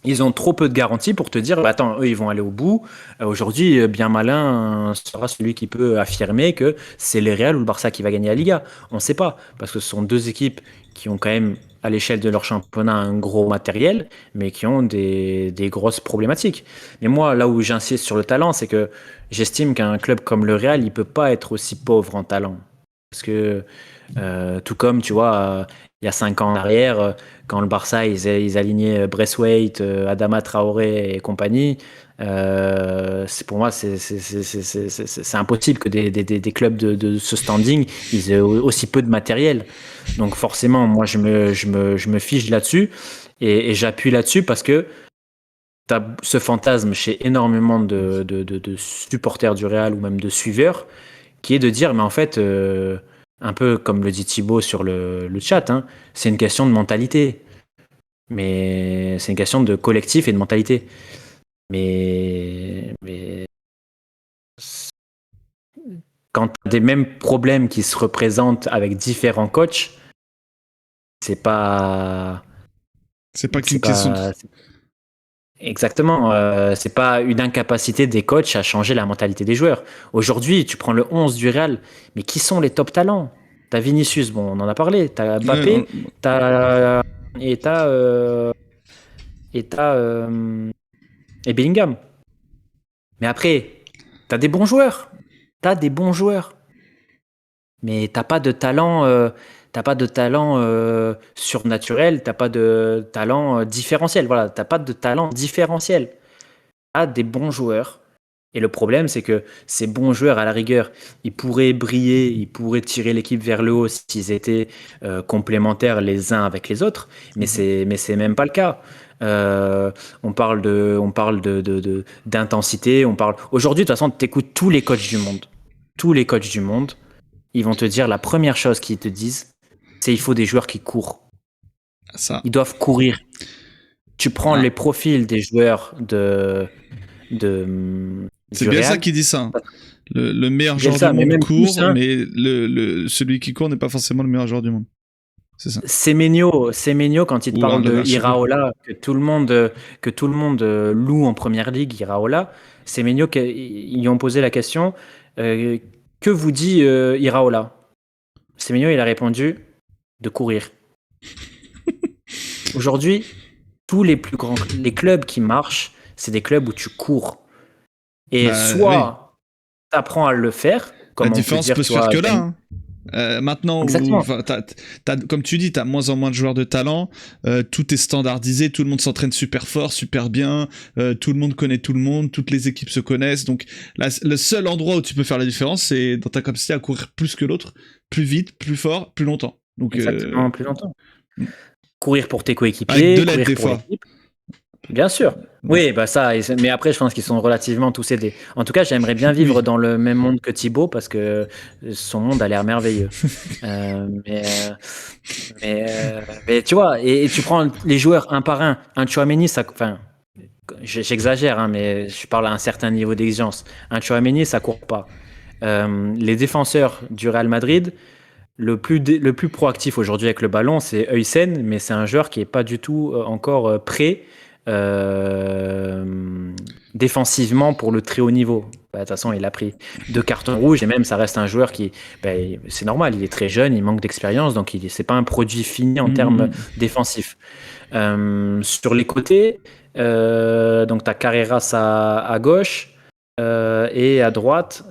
ils ont trop peu de garanties pour te dire, attends, eux, ils vont aller au bout. Aujourd'hui, bien malin sera celui qui peut affirmer que c'est le Real ou le Barça qui va gagner la Liga. On ne sait pas, parce que ce sont 2 équipes qui ont quand même, à l'échelle de leur championnat, un gros matériel, mais qui ont des grosses problématiques. Mais moi, là où j'insiste sur le talent, c'est que j'estime qu'un club comme le Real, il peut pas être aussi pauvre en talent. Parce que tout comme, tu vois, il y a 5 ans en arrière, quand le Barça, ils alignaient Braithwaite, Adama Traoré et compagnie, pour moi, c'est impossible que des clubs de ce standing, ils aient aussi peu de matériel. Donc forcément, moi, je me fiche là-dessus et j'appuie là-dessus parce que tu as ce fantasme chez énormément de supporters du Real ou même de suiveurs qui est de dire, mais en fait... un peu comme le dit Thibaut sur le chat, hein, c'est une question de mentalité. Mais c'est une question de collectif et de mentalité. Mais quand tu as des mêmes problèmes qui se représentent avec différents coachs, c'est pas. C'est pas C'est qu'une question. pas. Exactement. C'est pas une incapacité des coachs à changer la mentalité des joueurs. Aujourd'hui, tu prends le 11 du Real, mais qui sont les top talents? T'as Vinicius, bon, on en a parlé. T'as Ouais, Mbappé, t'as et t'as et t'as et Bellingham. Mais après, t'as des bons joueurs. T'as des bons joueurs. Mais t'as pas de talent surnaturel, t'as pas de talent différentiel. Voilà, t'as pas de talent différentiel. T'as des bons joueurs. Et le problème, c'est que ces bons joueurs, à la rigueur, ils pourraient briller, ils pourraient tirer l'équipe vers le haut s'ils étaient complémentaires les uns avec les autres, mais c'est même pas le cas. On parle d'intensité, on parle. Aujourd'hui, de toute façon, t'écoutes tous les coachs du monde, ils vont te dire la première chose qu'ils te disent, c'est il faut des joueurs qui courent. ça. Ils doivent courir. Tu prends Ah. les profils des joueurs C'est du Bielsa Real. qui dit ça. Hein. Le meilleur joueur Bielsa, du mais monde même plus, court, hein. mais celui qui court n'est pas forcément le meilleur joueur du monde. C'est ça. Semenyo, quand il te Ou parle de Anderlecht, je sais plus. Iraola, que tout le monde loue en première ligue, Iraola, Semenyo, ils lui ont posé la question euh, que vous dit Iraola? Semenyo, il a répondu de courir. Aujourd'hui, tous les clubs qui marchent, c'est des clubs où tu cours. Et Bah oui. soit tu apprends à le faire, La comme on peut différence dire, peut tu se faire vois, que là. Hein. Maintenant, où, exactement. comme tu dis, tu as moins en moins de joueurs de talent, tout est standardisé, tout le monde s'entraîne super fort, super bien, tout le monde connaît tout le monde, toutes les équipes se connaissent. Donc, le seul endroit où tu peux faire la différence, c'est dans ta capacité à courir plus que l'autre, plus vite, plus fort, plus longtemps. Donc, Exactement, plus longtemps. Courir pour tes avec de coéquipiers, l'aide courir des pour fois. l'équipe. Bien sûr. Oui, bah ça, mais après, je pense qu'ils sont relativement tous aidés. En tout cas, j'aimerais bien vivre Oui. dans le même monde que Thibaut parce que son monde a l'air merveilleux. Euh, mais, euh, mais tu vois, et tu prends les joueurs un par un Tchouaméni, ça, enfin, j'exagère, hein, mais je parle à un certain niveau d'exigence. Un Tchouaméni, ça court pas. Les défenseurs du Real Madrid, le plus proactif aujourd'hui avec le ballon, c'est Heusen, mais c'est un joueur qui n'est pas du tout encore prêt euh, défensivement pour le très haut niveau. Bah, de toute façon, il a pris 2 cartons rouges et même ça reste un joueur qui, bah, c'est normal, il est très jeune, il manque d'expérience, donc c'est pas un produit fini en termes défensifs. Sur les côtés, donc tu as Carreras à gauche. Et à droite,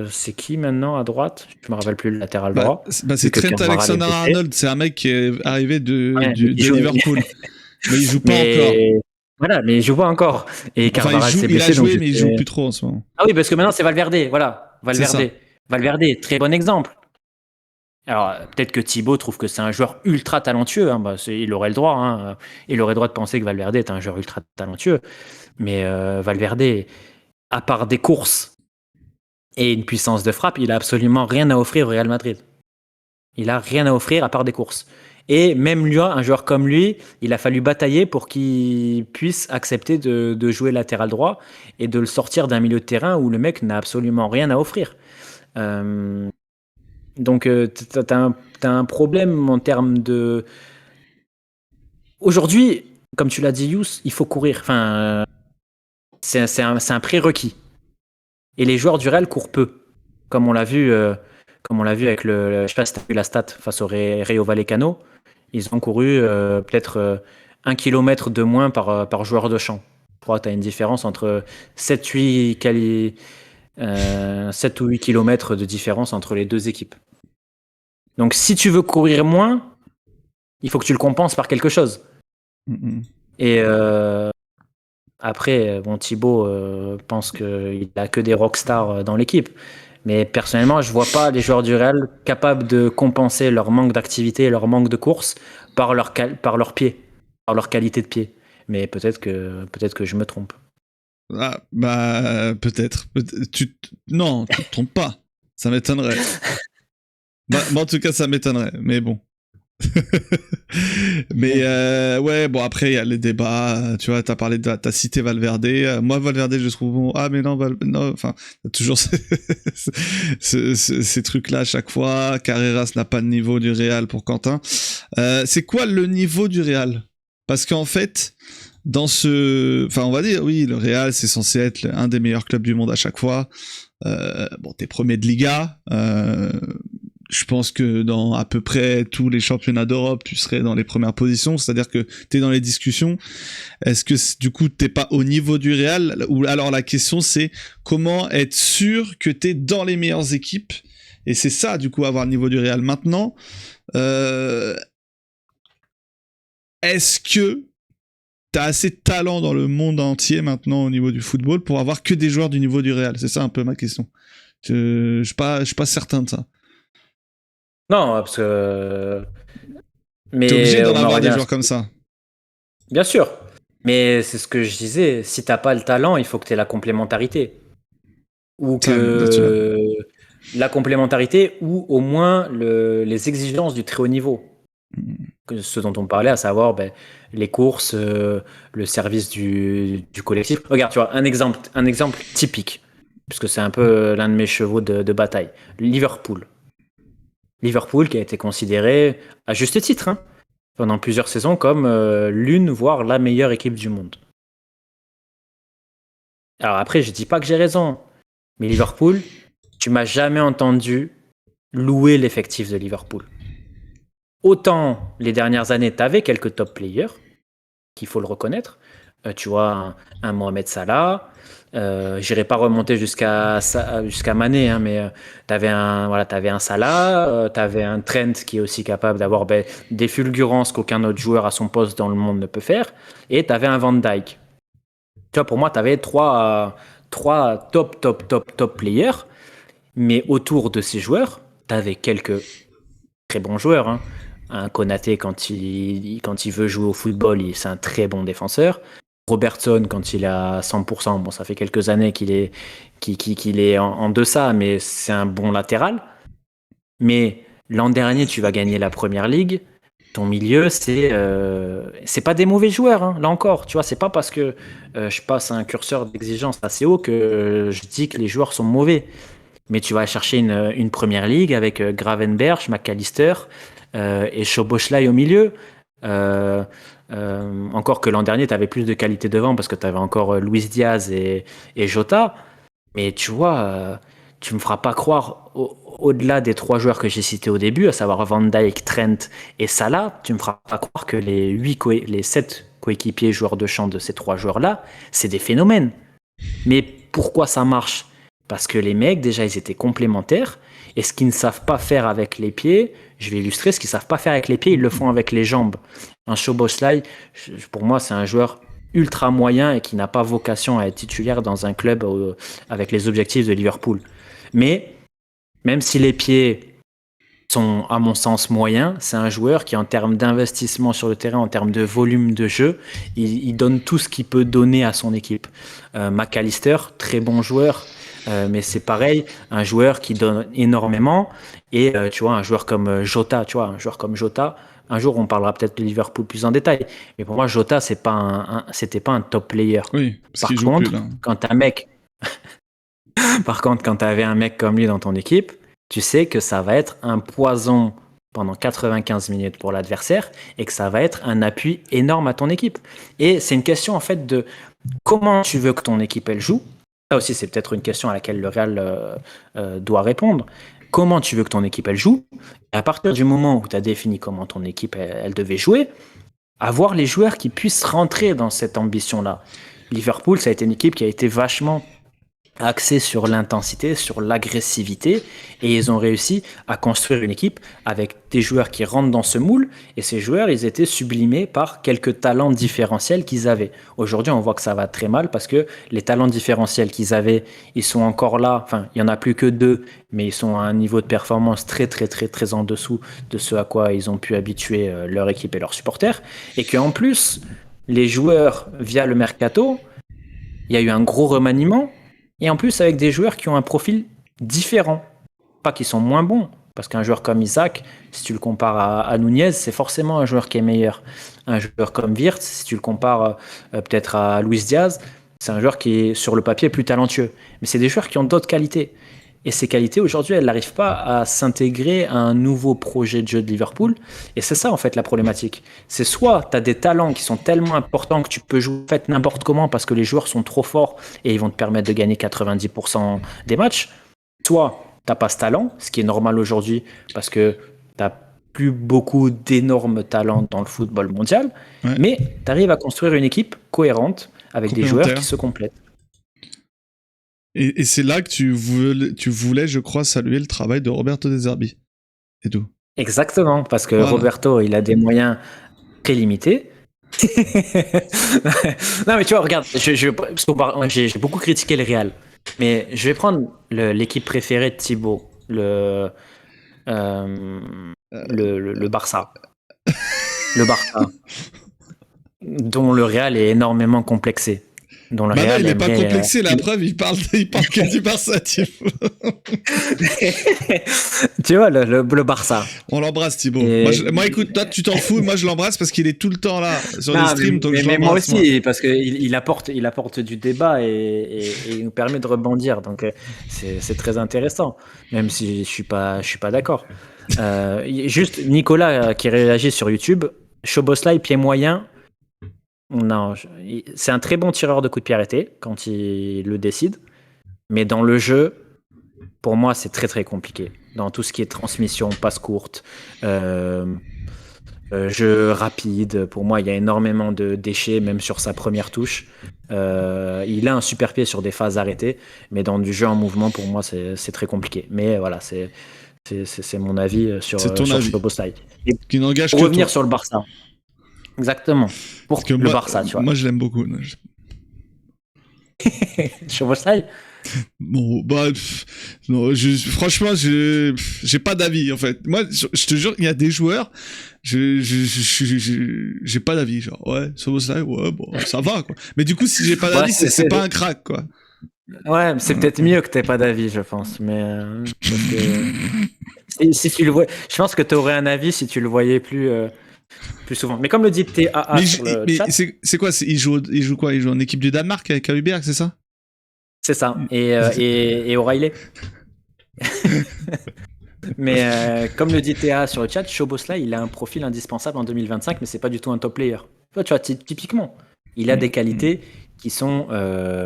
c'est qui maintenant à droite? Je me rappelle plus le latéral droit. C'est Vu que Trent Carvajal est blessé. Alexander-Arnold, c'est un mec qui est arrivé Ouais, mais de Liverpool, mais il joue pas encore. mais voilà, mais il joue pas encore. Et Enfin, Carvajal s'est il a blessé, donc joué, mais il joue plus trop en ce moment. ah oui, parce que maintenant c'est Valverde. Voilà, C'est ça. Valverde, très bon exemple. Alors peut-être que Thibaut trouve que c'est un joueur ultra talentueux. Hein. Bah, il aurait le droit. Hein. Il aurait le droit de penser que Valverde est un joueur ultra talentueux. Mais Valverde, à part des courses et une puissance de frappe, il a absolument rien à offrir au Real Madrid. Il a rien à offrir à part des courses. Et même lui, un joueur comme lui, il a fallu batailler pour qu'il puisse accepter de jouer latéral droit et de le sortir d'un milieu de terrain où le mec n'a absolument rien à offrir. Donc, t'as un problème en termes de. Aujourd'hui, comme tu l'as dit, Yous, il faut courir. Enfin, c'est un prérequis. Et les joueurs du Real courent peu, comme on l'a vu, avec je sais pas si tu as vu la stat face au Rayo Vallecano, ils ont couru peut-être 1 kilomètre de moins par joueur de champ. Je crois que tu as une différence entre 7 ou 8 kilomètres de différence entre les deux équipes. Donc si tu veux courir moins, il faut que tu le compenses par quelque chose. Et après, bon, Thibaut pense qu'il n'a que des rockstars dans l'équipe. Mais personnellement, je vois pas les joueurs du Real capables de compenser leur manque d'activité et leur manque de course par leur pied, par leur qualité de pied. Mais peut-être que je me trompe. Ah, bah, peut-être. Non, tu te trompes pas. Ça m'étonnerait. En tout cas, ça m'étonnerait, mais bon. Mais ouais, bon, après il y a les débats, tu vois, t'as cité Valverde. Moi Valverde, je trouve bon. Ah mais non, non, enfin, t'as toujours ces trucs là à chaque fois. Carreras n'a pas le niveau du Real pour Quentin. C'est quoi le niveau du Real? Parce qu'en fait, enfin, on va dire, oui, le Real c'est censé être un des meilleurs clubs du monde à chaque fois. Bon, t'es premier de Liga. Je pense que dans à peu près tous les championnats d'Europe, tu serais dans les premières positions, c'est-à-dire que t'es dans les discussions. Est-ce que du coup t'es pas au niveau du Real? Ou alors la question c'est comment être sûr que t'es dans les meilleures équipes? Et c'est ça du coup avoir le niveau du Real. Maintenant, est-ce que t'as assez de talent dans le monde entier maintenant au niveau du football pour avoir que des joueurs du niveau du Real? C'est ça un peu ma question. Je suis pas certain de ça. Non, parce que. T'es obligé Mais d'en on en avoir des revient. joueurs comme ça. Bien sûr. Mais c'est ce que je disais. Si t'as pas le talent, il faut que tu aies la complémentarité. Ou Ça, là-dessus. que. La complémentarité, ou au moins les exigences du très haut niveau. Ce dont on parlait, à savoir les courses, le service du collectif. Regarde, tu vois, un exemple typique, puisque c'est un peu l'un de mes chevaux de bataille. Liverpool. Liverpool qui a été considéré, à juste titre, hein, pendant plusieurs saisons comme l'une, voire la meilleure équipe du monde. Alors après, je dis pas que j'ai raison, mais Liverpool, tu m'as jamais entendu louer l'effectif de Liverpool. Autant les dernières années, tu avais quelques top players, qu'il faut le reconnaître. Tu vois, un Mohamed Salah. J'irai pas remonter jusqu'à Mané, hein, mais t'avais un Salah, t'avais un Trent qui est aussi capable d'avoir des fulgurances qu'aucun autre joueur à son poste dans le monde ne peut faire, et t'avais un Van Dijk. Tu vois, pour moi, t'avais trois top players, mais autour de ces joueurs, t'avais quelques très bons joueurs, hein. Un Konaté, quand il veut jouer au football, c'est un très bon défenseur. Robertson, quand il est à 100%, bon, ça fait quelques années qu'il est en deçà, mais c'est un bon latéral. Mais l'an dernier, tu vas gagner la Première Ligue. Ton milieu, c'est pas des mauvais joueurs, hein, là encore. Tu vois, c'est pas parce que je passe un curseur d'exigence assez haut que je dis que les joueurs sont mauvais. Mais tu vas chercher une Première Ligue avec Gravenberch, McAllister et Szoboszlai au milieu. Encore que l'an dernier, tu avais plus de qualité devant parce que tu avais encore Luis Diaz et Jota. Mais tu vois, tu me feras pas croire, au-delà des trois joueurs que j'ai cités au début, à savoir Van Dijk, Trent et Salah, tu me feras pas croire que les 7 coéquipiers joueurs de champ de ces trois joueurs-là, c'est des phénomènes. Mais pourquoi ça marche? Parce que les mecs, déjà, ils étaient complémentaires. Et ce qu'ils ne savent pas faire avec les pieds, je vais illustrer, ce qu'ils ne savent pas faire avec les pieds, ils le font avec les jambes. Un Szoboszlai, pour moi, c'est un joueur ultra moyen et qui n'a pas vocation à être titulaire dans un club avec les objectifs de Liverpool. Mais même si les pieds sont, à mon sens, moyens, c'est un joueur qui, en termes d'investissement sur le terrain, en termes de volume de jeu, il donne tout ce qu'il peut donner à son équipe. McAllister, très bon joueur, mais c'est pareil, un joueur qui donne énormément. Et tu vois, un joueur comme Jota, un jour on parlera peut-être de Liverpool plus en détail. Mais pour moi, Jota, c'était pas un top player. Oui, parce Par qu'il joue contre, plus là. quand tu avais un mec comme lui dans ton équipe, tu sais que ça va être un poison pendant 95 minutes pour l'adversaire et que ça va être un appui énorme à ton équipe. Et c'est une question en fait de comment tu veux que ton équipe elle joue. Ça aussi, c'est peut-être une question à laquelle le Real doit répondre. Comment tu veux que ton équipe elle joue? Et à partir du moment où tu as défini comment ton équipe elle devait jouer, avoir les joueurs qui puissent rentrer dans cette ambition-là. Liverpool, ça a été une équipe qui a été vachement axé sur l'intensité, sur l'agressivité, et ils ont réussi à construire une équipe avec des joueurs qui rentrent dans ce moule, et ces joueurs, ils étaient sublimés par quelques talents différentiels qu'ils avaient. Aujourd'hui, on voit que ça va très mal parce que les talents différentiels qu'ils avaient, ils sont encore là, enfin, il n'y en a plus que 2, mais ils sont à un niveau de performance très, très, très, très en dessous de ce à quoi ils ont pu habituer leur équipe et leurs supporters, et qu'en plus, les joueurs, via le mercato, il y a eu un gros remaniement, et en plus avec des joueurs qui ont un profil différent. Pas qu'ils sont moins bons, Parce qu'un joueur comme Isaac, si tu le compares à Nunez, c'est forcément un joueur qui est meilleur. Un joueur comme Wirtz, si tu le compares peut-être à Luis Diaz, c'est un joueur qui est sur le papier plus talentueux. Mais c'est des joueurs qui ont d'autres qualités. Et ces qualités, aujourd'hui, elles n'arrivent pas à s'intégrer à un nouveau projet de jeu de Liverpool. Et c'est ça, en fait, la problématique. C'est soit tu as des talents qui sont tellement importants que tu peux jouer en fait, n'importe comment parce que les joueurs sont trop forts et ils vont te permettre de gagner 90% des matchs. Soit tu n'as pas ce talent, ce qui est normal aujourd'hui parce que tu n'as plus beaucoup d'énormes talents dans le football mondial. Ouais. Mais tu arrives à construire une équipe cohérente avec des joueurs qui se complètent. Et c'est là que tu voulais, je crois, saluer le travail de Roberto De Zerbi. Et tout. Exactement, parce que Roberto, il a des moyens très limités. Non, mais tu vois, regarde, j'ai beaucoup critiqué le Real. Mais je vais prendre l'équipe préférée de Thibaut, le Barça. Le Barça. Dont le Real est énormément complexé. Dont le Real il n'est pas complexé, la preuve, il parle que du Barça, Thibaut. Tu vois, le Barça. On l'embrasse, Thibaut. Moi, écoute, toi, tu t'en fous, moi, je l'embrasse parce qu'il est tout le temps là, sur les streams. Mais moi aussi, parce qu'il apporte du débat et il nous permet de rebondir. Donc, c'est très intéressant, même si je suis pas d'accord. Juste, Nicolas qui réagit sur YouTube, Szoboszlai, pied moyen. Non, c'est un très bon tireur de coups de pied arrêtés quand il le décide, mais dans le jeu, pour moi, c'est très très compliqué. Dans tout ce qui est transmission, passe courte, jeu rapide, pour moi, il y a énormément de déchets, même sur sa première touche. Il a un super pied sur des phases arrêtées, mais dans du jeu en mouvement, pour moi, c'est très compliqué. Mais voilà, c'est mon avis sur Szoboszlai. Qui n'engage pour revenir sur le Barça. Exactement. Pour le Barça, tu vois. Moi, je l'aime beaucoup. Szoboszlai. Bon, non, franchement, j'ai pas d'avis, en fait. Moi, je te jure, il y a des joueurs, j'ai pas d'avis, genre, ouais, Szoboszlai, ouais, bon, ça va, quoi. Mais du coup, si j'ai pas d'avis, c'est pas un crack, quoi. Ouais, c'est peut-être mieux que t'aies pas d'avis, je pense, mais si tu le vois, je pense que t'aurais un avis si tu le voyais plus souvent. Mais comme le dit TAA sur le chat, c'est quoi, il joue quoi? Il joue en équipe du Danemark avec Højbjerg, c'est ça? C'est ça. Et O'Reilly. Mais comme le dit TAA sur le chat, Szoboszlai, il a un profil indispensable en 2025, mais c'est pas du tout un top player. Tu vois, typiquement, il a des qualités qui sont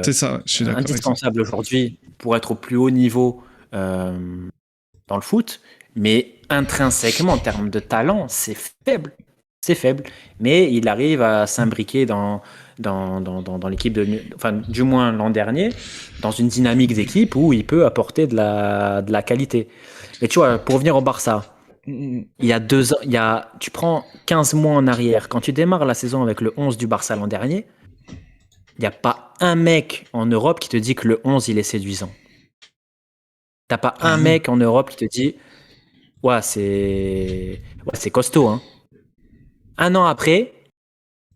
c'est ça, je suis indispensables aujourd'hui pour être au plus haut niveau dans le foot, mais intrinsèquement, en termes de talent, c'est faible. C'est faible, mais il arrive à s'imbriquer dans l'équipe enfin, du moins l'an dernier, dans une dynamique d'équipe où il peut apporter de la qualité. Mais tu vois, pour revenir au Barça, il y a 2 ans, tu prends 15 mois en arrière, quand tu démarres la saison avec le 11 du Barça l'an dernier, il n'y a pas un mec en Europe qui te dit que le 11 il est séduisant. T'as pas un mec en Europe qui te dit ouais, c'est costaud, hein. Un an après,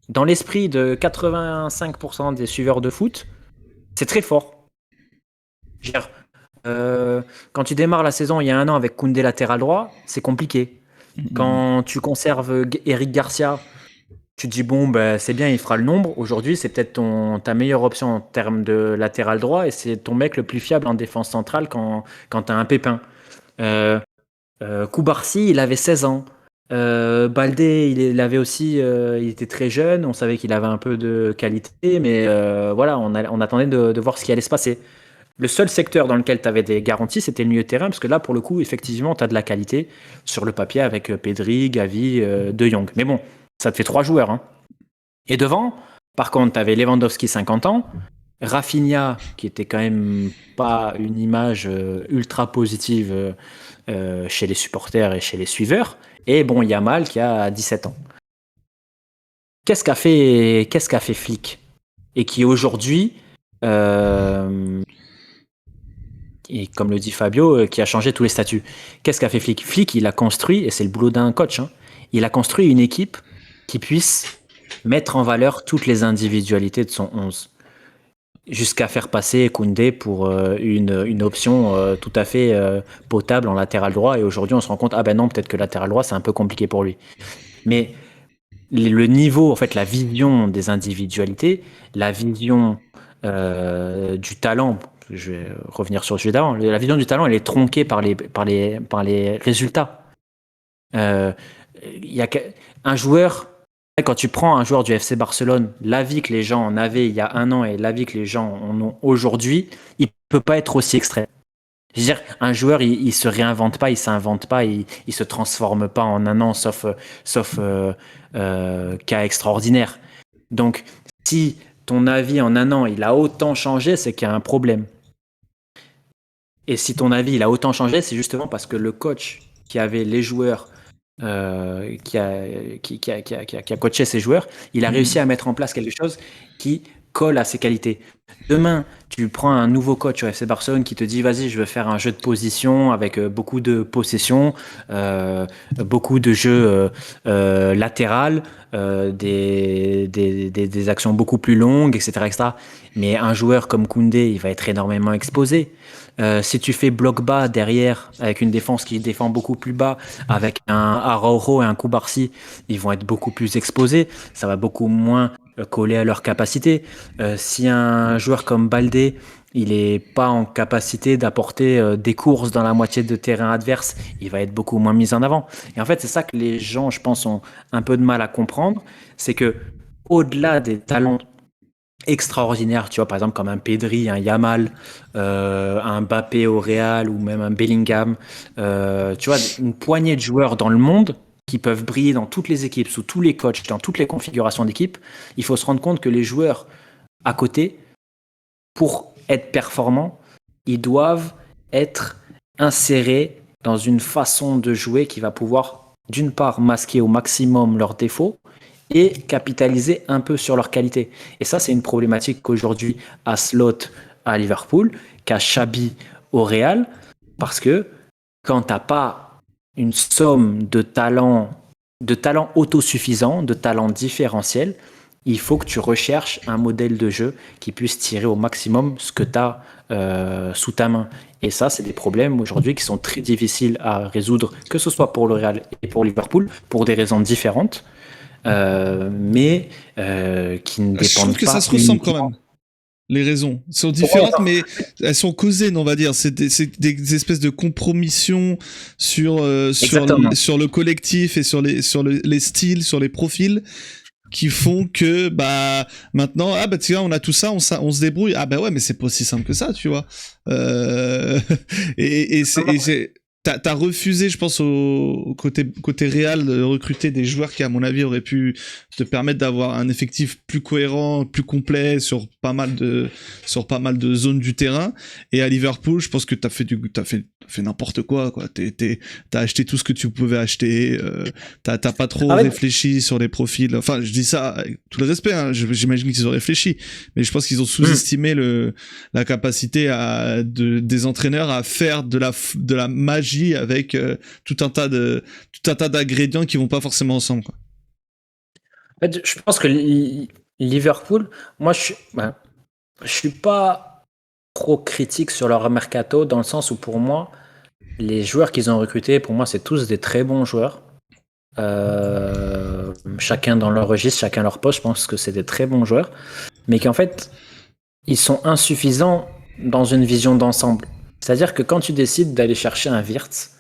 dans l'esprit de 85% des suiveurs de foot, c'est très fort. Quand tu démarres la saison il y a 1 an avec Koundé latéral droit, c'est compliqué. Quand tu conserves Eric Garcia, tu te dis bon, c'est bien, il fera le nombre. Aujourd'hui, c'est peut-être ta meilleure option en termes de latéral droit et c'est ton mec le plus fiable en défense centrale quand tu as un pépin. Koubarsi, il avait 16 ans. Baldé, il avait aussi, il était très jeune, on savait qu'il avait un peu de qualité, mais voilà, on attendait de voir ce qui allait se passer. Le seul secteur dans lequel tu avais des garanties, c'était le milieu de terrain, parce que là, pour le coup, effectivement, tu as de la qualité sur le papier avec Pedri, Gavi, De Jong. Mais bon, ça te fait 3 joueurs. Hein. Et devant, par contre, tu avais Lewandowski, 50 ans, Rafinha, qui était quand même pas une image ultra positive chez les supporters et chez les suiveurs, et bon, Yamal qui a 17 ans. Qu'est-ce qu'a fait Flick? Et qui aujourd'hui, et comme le dit Fabio, qui a changé tous les statuts. Qu'est-ce qu'a fait Flick? Flick, il a construit, et c'est le boulot d'un coach, hein, il a construit une équipe qui puisse mettre en valeur toutes les individualités de son 11. jusqu'à faire passer Koundé pour une option tout à fait potable en latéral droit. Et aujourd'hui, on se rend compte, ah ben non, peut-être que latéral droit, c'est un peu compliqué pour lui. Mais le niveau, en fait, la vision des individualités, la vision du talent, je vais revenir sur le sujet d'avant, la vision du talent, elle est tronquée par les résultats. Euh, il y a un joueur, quand tu prends un joueur du FC Barcelone, l'avis que les gens en avaient il y a un an et l'avis que les gens en ont aujourd'hui, il peut pas être aussi extrême. Je veux dire, un joueur, il se réinvente pas, il s'invente pas, il se transforme pas en un an, sauf cas extraordinaire. Donc, si ton avis en un an, il a autant changé, c'est qu'il y a un problème. Et si ton avis, il a autant changé, c'est justement parce que le coach qui avait les joueurs, qui a coaché ses joueurs, il a réussi à mettre en place quelque chose qui colle à ses qualités. Demain, tu prends un nouveau coach au FC Barcelone qui te dit vas-y, je veux faire un jeu de position avec beaucoup de possession, beaucoup de jeux latéral, des actions beaucoup plus longues, etc., etc. Mais un joueur comme Koundé, il va être énormément exposé. Si tu fais bloc bas derrière avec une défense qui défend beaucoup plus bas, avec un Araujo et un Koubarsi, ils vont être beaucoup plus exposés. Ça va beaucoup moins coller à leur capacité. Si un joueur comme Baldé, il est pas en capacité d'apporter des courses dans la moitié de terrain adverse, il va être beaucoup moins mis en avant. Et en fait, c'est ça que les gens, je pense, ont un peu de mal à comprendre, c'est que au-delà des talents extraordinaires, tu vois, par exemple comme un Pedri, un Yamal, un Mbappé au Real ou même un Bellingham, tu vois, une poignée de joueurs dans le monde qui peuvent briller dans toutes les équipes, sous tous les coachs, dans toutes les configurations d'équipe. Il faut se rendre compte que les joueurs à côté, pour être performants, ils doivent être insérés dans une façon de jouer qui va pouvoir, d'une part, masquer au maximum leurs défauts et capitaliser un peu sur leurs qualités. Et ça, c'est une problématique qu'aujourd'hui a Slot à Liverpool, qu'a Xabi au Real, parce que quand tu n'as pas une somme de talents autosuffisants, de talents différentiels, il faut que tu recherches un modèle de jeu qui puisse tirer au maximum ce que tu as sous ta main. Et ça, c'est des problèmes aujourd'hui qui sont très difficiles à résoudre, que ce soit pour le Real et pour Liverpool, pour des raisons différentes, mais qui ne Je trouve dépendent que pas ça se ressemble quand uniquement. même. Les raisons sont différentes, mais elles sont causées, on va dire. C'est des espèces de compromissions sur le collectif et sur les styles, sur les profils, qui font que bah maintenant tiens, on a tout ça, on se débrouille. Ah bah ouais, mais c'est pas aussi simple que ça, tu vois. C'est t'as refusé, je pense, au côté Real, de recruter des joueurs qui, à mon avis, auraient pu te permettre d'avoir un effectif plus cohérent, plus complet sur pas mal de zones du terrain. Et à Liverpool, je pense que t'as fait n'importe quoi. T'as acheté tout ce que tu pouvais acheter. T'as pas trop réfléchi sur les profils. Enfin, je dis ça avec tout le respect. Hein, j'imagine qu'ils ont réfléchi, mais je pense qu'ils ont sous-estimé la capacité des entraîneurs à faire de la magie avec tout un tas d'ingrédients qui vont pas forcément ensemble, quoi. En fait, je pense que Liverpool, moi je suis pas trop critique sur leur mercato, dans le sens où pour moi les joueurs qu'ils ont recrutés, pour moi c'est tous des très bons joueurs, chacun dans leur registre, chacun leur poste. Je pense que c'est des très bons joueurs, mais qu'en fait ils sont insuffisants dans une vision d'ensemble. C'est-à-dire que quand tu décides d'aller chercher un Wirtz,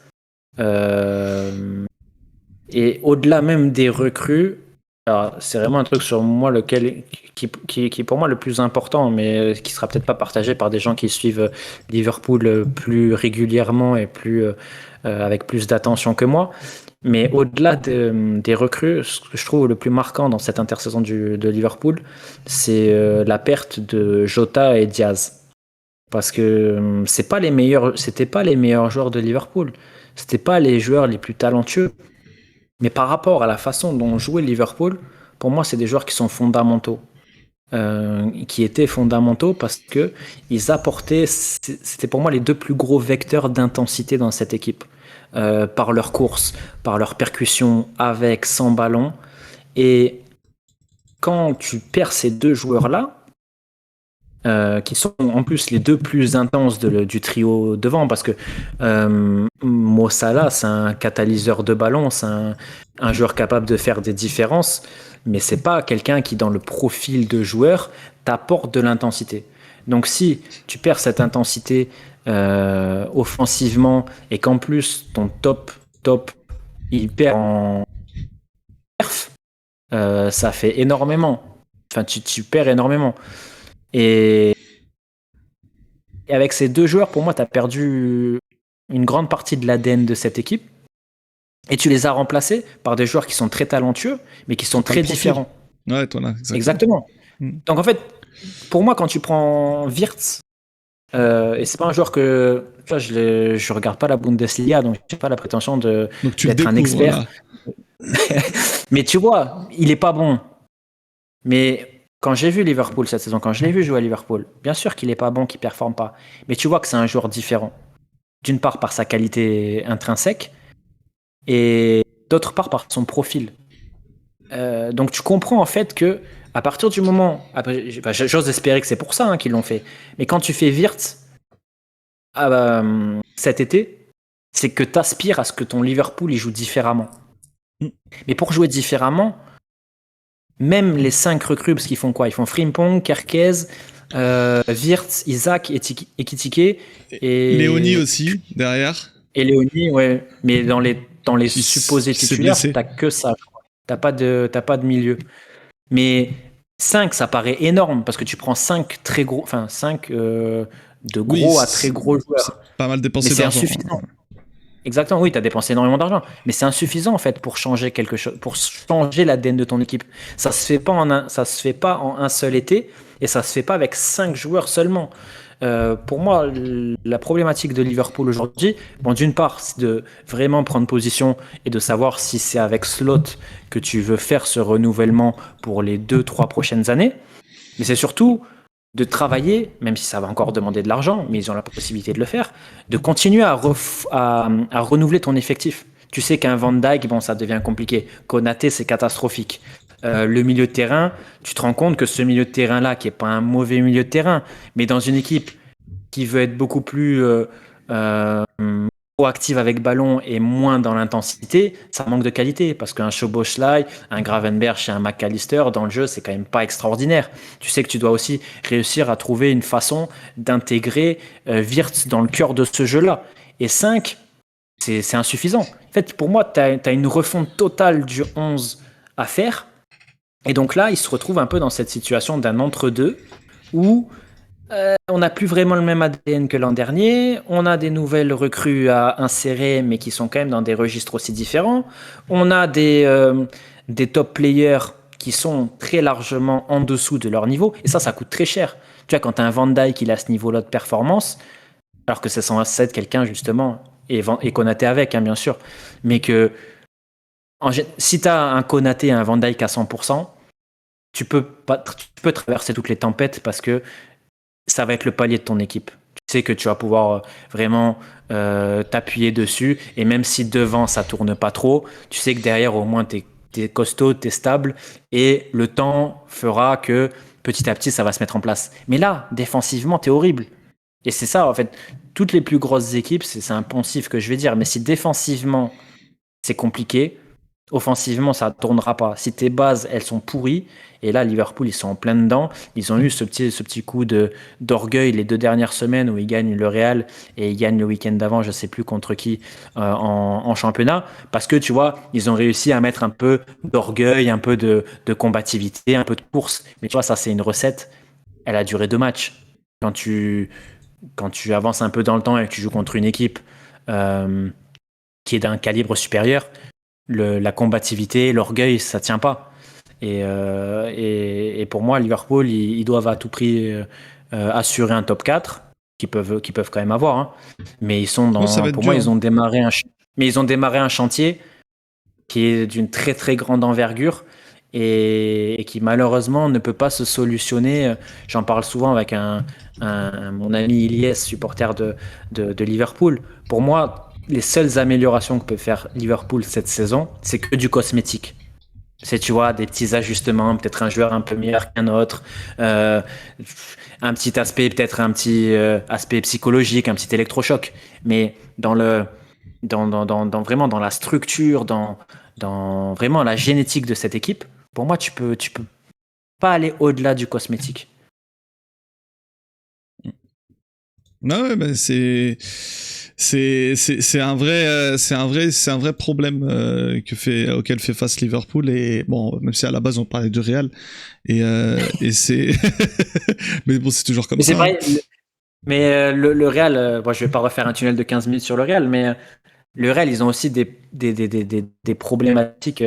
et au-delà même des recrues, alors c'est vraiment un truc sur moi qui est pour moi le plus important, mais qui sera peut-être pas partagé par des gens qui suivent Liverpool plus régulièrement et avec plus d'attention que moi. Mais au-delà des recrues, ce que je trouve le plus marquant dans cette intersaison de Liverpool, c'est la perte de Jota et Diaz. Parce que c'était pas les meilleurs joueurs de Liverpool. C'était pas les joueurs les plus talentueux. Mais par rapport à la façon dont jouait Liverpool, pour moi, c'est des joueurs qui sont fondamentaux. Qui étaient fondamentaux parce que ils apportaient, c'était pour moi les deux plus gros vecteurs d'intensité dans cette équipe. Par leur course, par leur percussion avec, sans ballon. Et quand tu perds ces deux joueurs-là, qui sont en plus les deux plus intenses du trio devant, parce que Mo Salah, c'est un catalyseur de ballon, c'est un joueur capable de faire des différences, mais c'est pas quelqu'un qui, dans le profil de joueur, t'apporte de l'intensité. Donc si tu perds cette intensité offensivement et qu'en plus ton top il perd en perf, ça fait énormément. Enfin, tu perds énormément. Et avec ces deux joueurs, pour moi, tu as perdu une grande partie de l'ADN de cette équipe. Et tu les as remplacés par des joueurs qui sont très talentueux, mais qui sont très différents. Ouais, toi là, exactement. Donc en fait, pour moi, quand tu prends Wirtz, et c'est pas un joueur que je regarde pas la Bundesliga, donc j'ai pas la prétention d'être un expert. Voilà. Mais tu vois, il est pas bon. Mais quand j'ai vu Liverpool cette saison, quand je l'ai vu jouer à Liverpool, bien sûr qu'il est pas bon, qu'il performe pas. Mais tu vois que c'est un joueur différent. D'une part par sa qualité intrinsèque et d'autre part par son profil. Donc tu comprends en fait que à partir du moment, j'ose espérer que c'est pour ça qu'ils l'ont fait. Mais quand tu fais Wirtz cet été, c'est que tu aspires à ce que ton Liverpool il joue différemment. Mais pour jouer différemment, même les 5 recrues, parce qu'ils font quoi? Ils font Frimpong, Kerkez, Wirtz, Isaac, Ekitike et Léonie aussi derrière. Et Léonie, ouais. Mais dans les supposés titulaires, t'as que ça. T'as pas de milieu. Mais 5, ça paraît énorme parce que tu prends 5 très gros, enfin 5 de gros à très gros joueurs. Pas mal dépensé d'argent. Mais c'est insuffisant. Exactement, oui, tu as dépensé énormément d'argent, mais c'est insuffisant en fait pour changer quelque chose, pour changer l'ADN de ton équipe. Ça se fait pas en un seul été et ça se fait pas avec 5 joueurs seulement. Pour moi, la problématique de Liverpool aujourd'hui, d'une part, c'est de vraiment prendre position et de savoir si c'est avec Slot que tu veux faire ce renouvellement pour les 2-3 prochaines années, mais c'est surtout de travailler, même si ça va encore demander de l'argent, mais ils ont la possibilité de le faire, de continuer à renouveler ton effectif. Tu sais qu'un Van Dijk, ça devient compliqué. Konaté, c'est catastrophique. Le milieu de terrain, tu te rends compte que ce milieu de terrain-là, qui n'est pas un mauvais milieu de terrain, mais dans une équipe qui veut être beaucoup plus proactive avec ballon et moins dans l'intensité, ça manque de qualité parce qu'un Szoboszlai, un Gravenberch et un McAllister dans le jeu, c'est quand même pas extraordinaire. Tu sais que tu dois aussi réussir à trouver une façon d'intégrer Wirtz dans le cœur de ce jeu-là. Et 5, c'est insuffisant. En fait, pour moi, tu as une refonte totale du 11 à faire. Et donc là, il se retrouve un peu dans cette situation d'un entre-deux où on n'a plus vraiment le même ADN que l'an dernier. On a des nouvelles recrues à insérer, mais qui sont quand même dans des registres aussi différents. On a des top players qui sont très largement en dessous de leur niveau. Et ça coûte très cher. Tu vois, quand tu as un Van Dijk qui a ce niveau-là de performance, alors que c'est censé être quelqu'un, justement, et Konaté avec, bien sûr, mais que si tu as un Konaté et un Van Dijk à 100%, tu peux traverser toutes les tempêtes parce que ça va être le palier de ton équipe. Tu sais que tu vas pouvoir vraiment t'appuyer dessus et même si devant ça tourne pas trop, tu sais que derrière au moins t'es costaud, t'es stable et le temps fera que petit à petit ça va se mettre en place. Mais là, défensivement, t'es horrible. Et c'est ça en fait, toutes les plus grosses équipes, c'est un poncif que je vais dire, mais si défensivement c'est compliqué, offensivement ça ne tournera pas. Si tes bases elles sont pourries, et là Liverpool ils sont en plein dedans, ils ont eu ce petit coup d'orgueil les 2 dernières semaines où ils gagnent le Real et ils gagnent le week-end d'avant, je sais plus contre qui en championnat, parce que tu vois ils ont réussi à mettre un peu d'orgueil, un peu de combativité, un peu de course, mais tu vois ça c'est une recette, elle a duré 2 matchs. Quand tu avances un peu dans le temps et que tu joues contre une équipe qui est d'un calibre supérieur, la combativité, l'orgueil, ça tient pas. Et pour moi, Liverpool, ils doivent à tout prix assurer un top 4 qu'ils peuvent quand même avoir. Hein. Mais ils sont pour moi, ils ont démarré un chantier qui est d'une très très grande envergure et qui malheureusement ne peut pas se solutionner. J'en parle souvent avec mon ami Ilyes, supporter de Liverpool. Pour moi, les seules améliorations que peut faire Liverpool cette saison, c'est que du cosmétique. C'est, tu vois, des petits ajustements, peut-être un joueur un peu meilleur qu'un autre, un petit aspect, peut-être un petit aspect psychologique, un petit électrochoc. Mais vraiment dans la structure, dans vraiment la génétique de cette équipe, pour moi, tu peux pas aller au-delà du cosmétique. Non, ouais, bah c'est un vrai problème auquel fait face Liverpool. Et bon, même si à la base on parlait du Real, et c'est mais bon, c'est toujours comme Mais c'est ça, hein. vrai, mais le Real, bon, je vais pas refaire un tunnel de 15 minutes sur le Real, mais le Real, ils ont aussi des problématiques.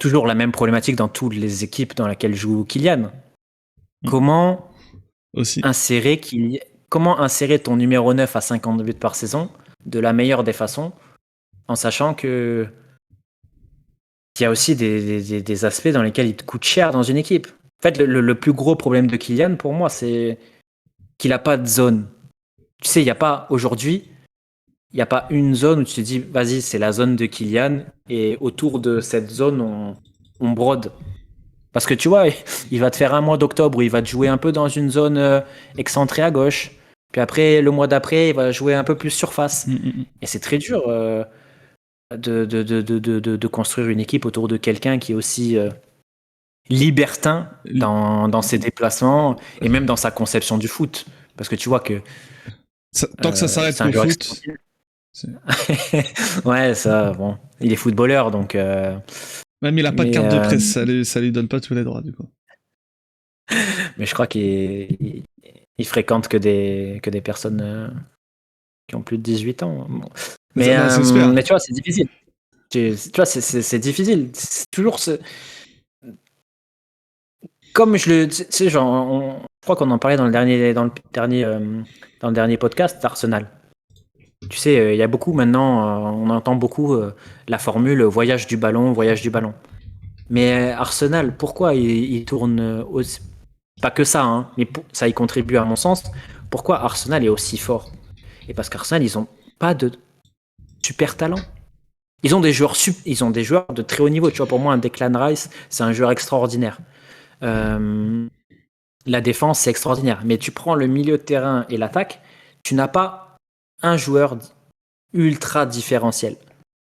Toujours la même problématique dans toutes les équipes dans lesquelles joue Kylian. Comment Aussi. comment insérer ton numéro 9 à 50 buts par saison de la meilleure des façons, en sachant que il y a aussi des aspects dans lesquels il te coûte cher dans une équipe. En fait, le plus gros problème de Kylian, pour moi, c'est qu'il n'a pas de zone. Tu sais, il n'y a pas aujourd'hui, il n'y a pas une zone où tu te dis, vas-y, c'est la zone de Kylian, et autour de cette zone, on brode. Parce que tu vois, il va te faire un mois d'octobre où il va te jouer un peu dans une zone excentrée à gauche. Puis après, le mois d'après, il va jouer un peu plus surface. Et c'est très dur de construire une équipe autour de quelqu'un qui est aussi libertin dans ses déplacements et même dans sa conception du foot. Parce que tu vois que Tant que ça s'arrête c'est un qu'au joueur foot. ouais, ça, bon, il est footballeur, donc. Même il a pas de carte de presse, ça lui donne pas tous les droits, du coup. Mais je crois qu'il fréquente que des personnes qui ont plus de 18 ans. Bon. Mais tu vois, c'est difficile. Tu vois, c'est difficile. C'est toujours comme je le, tu sais, genre, je crois qu'on en parlait dans le dernier podcast, Arsenal. Tu sais, il y a beaucoup maintenant, on entend beaucoup la formule voyage du ballon, voyage du ballon. Mais Arsenal, pourquoi il tourne aussi, pas que ça, hein, mais ça y contribue à mon sens. Pourquoi Arsenal est aussi fort? Et parce qu'Arsenal, ils ont pas de super talent. Ils ont des joueurs de très haut niveau. Tu vois, pour moi, un Declan Rice, c'est un joueur extraordinaire. La défense, c'est extraordinaire. Mais tu prends le milieu de terrain et l'attaque, tu n'as pas un joueur ultra différentiel.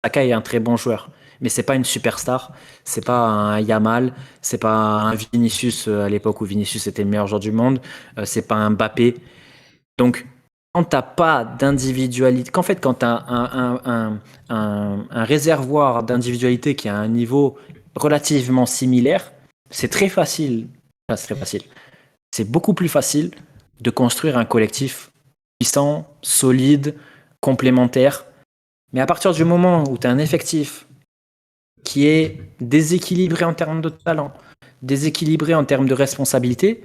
Saka est un très bon joueur, mais c'est pas une superstar. C'est pas un Yamal, c'est pas un Vinicius à l'époque où Vinicius était le meilleur joueur du monde. C'est pas un Mbappé. Donc, quand t'as pas d'individualité, quand t'as un réservoir d'individualité qui a un niveau relativement similaire, c'est très facile. Enfin, c'est très facile. C'est beaucoup plus facile de construire un collectif puissant, solide, complémentaire. Mais à partir du moment où tu as un effectif qui est déséquilibré en termes de talent, déséquilibré en termes de responsabilité,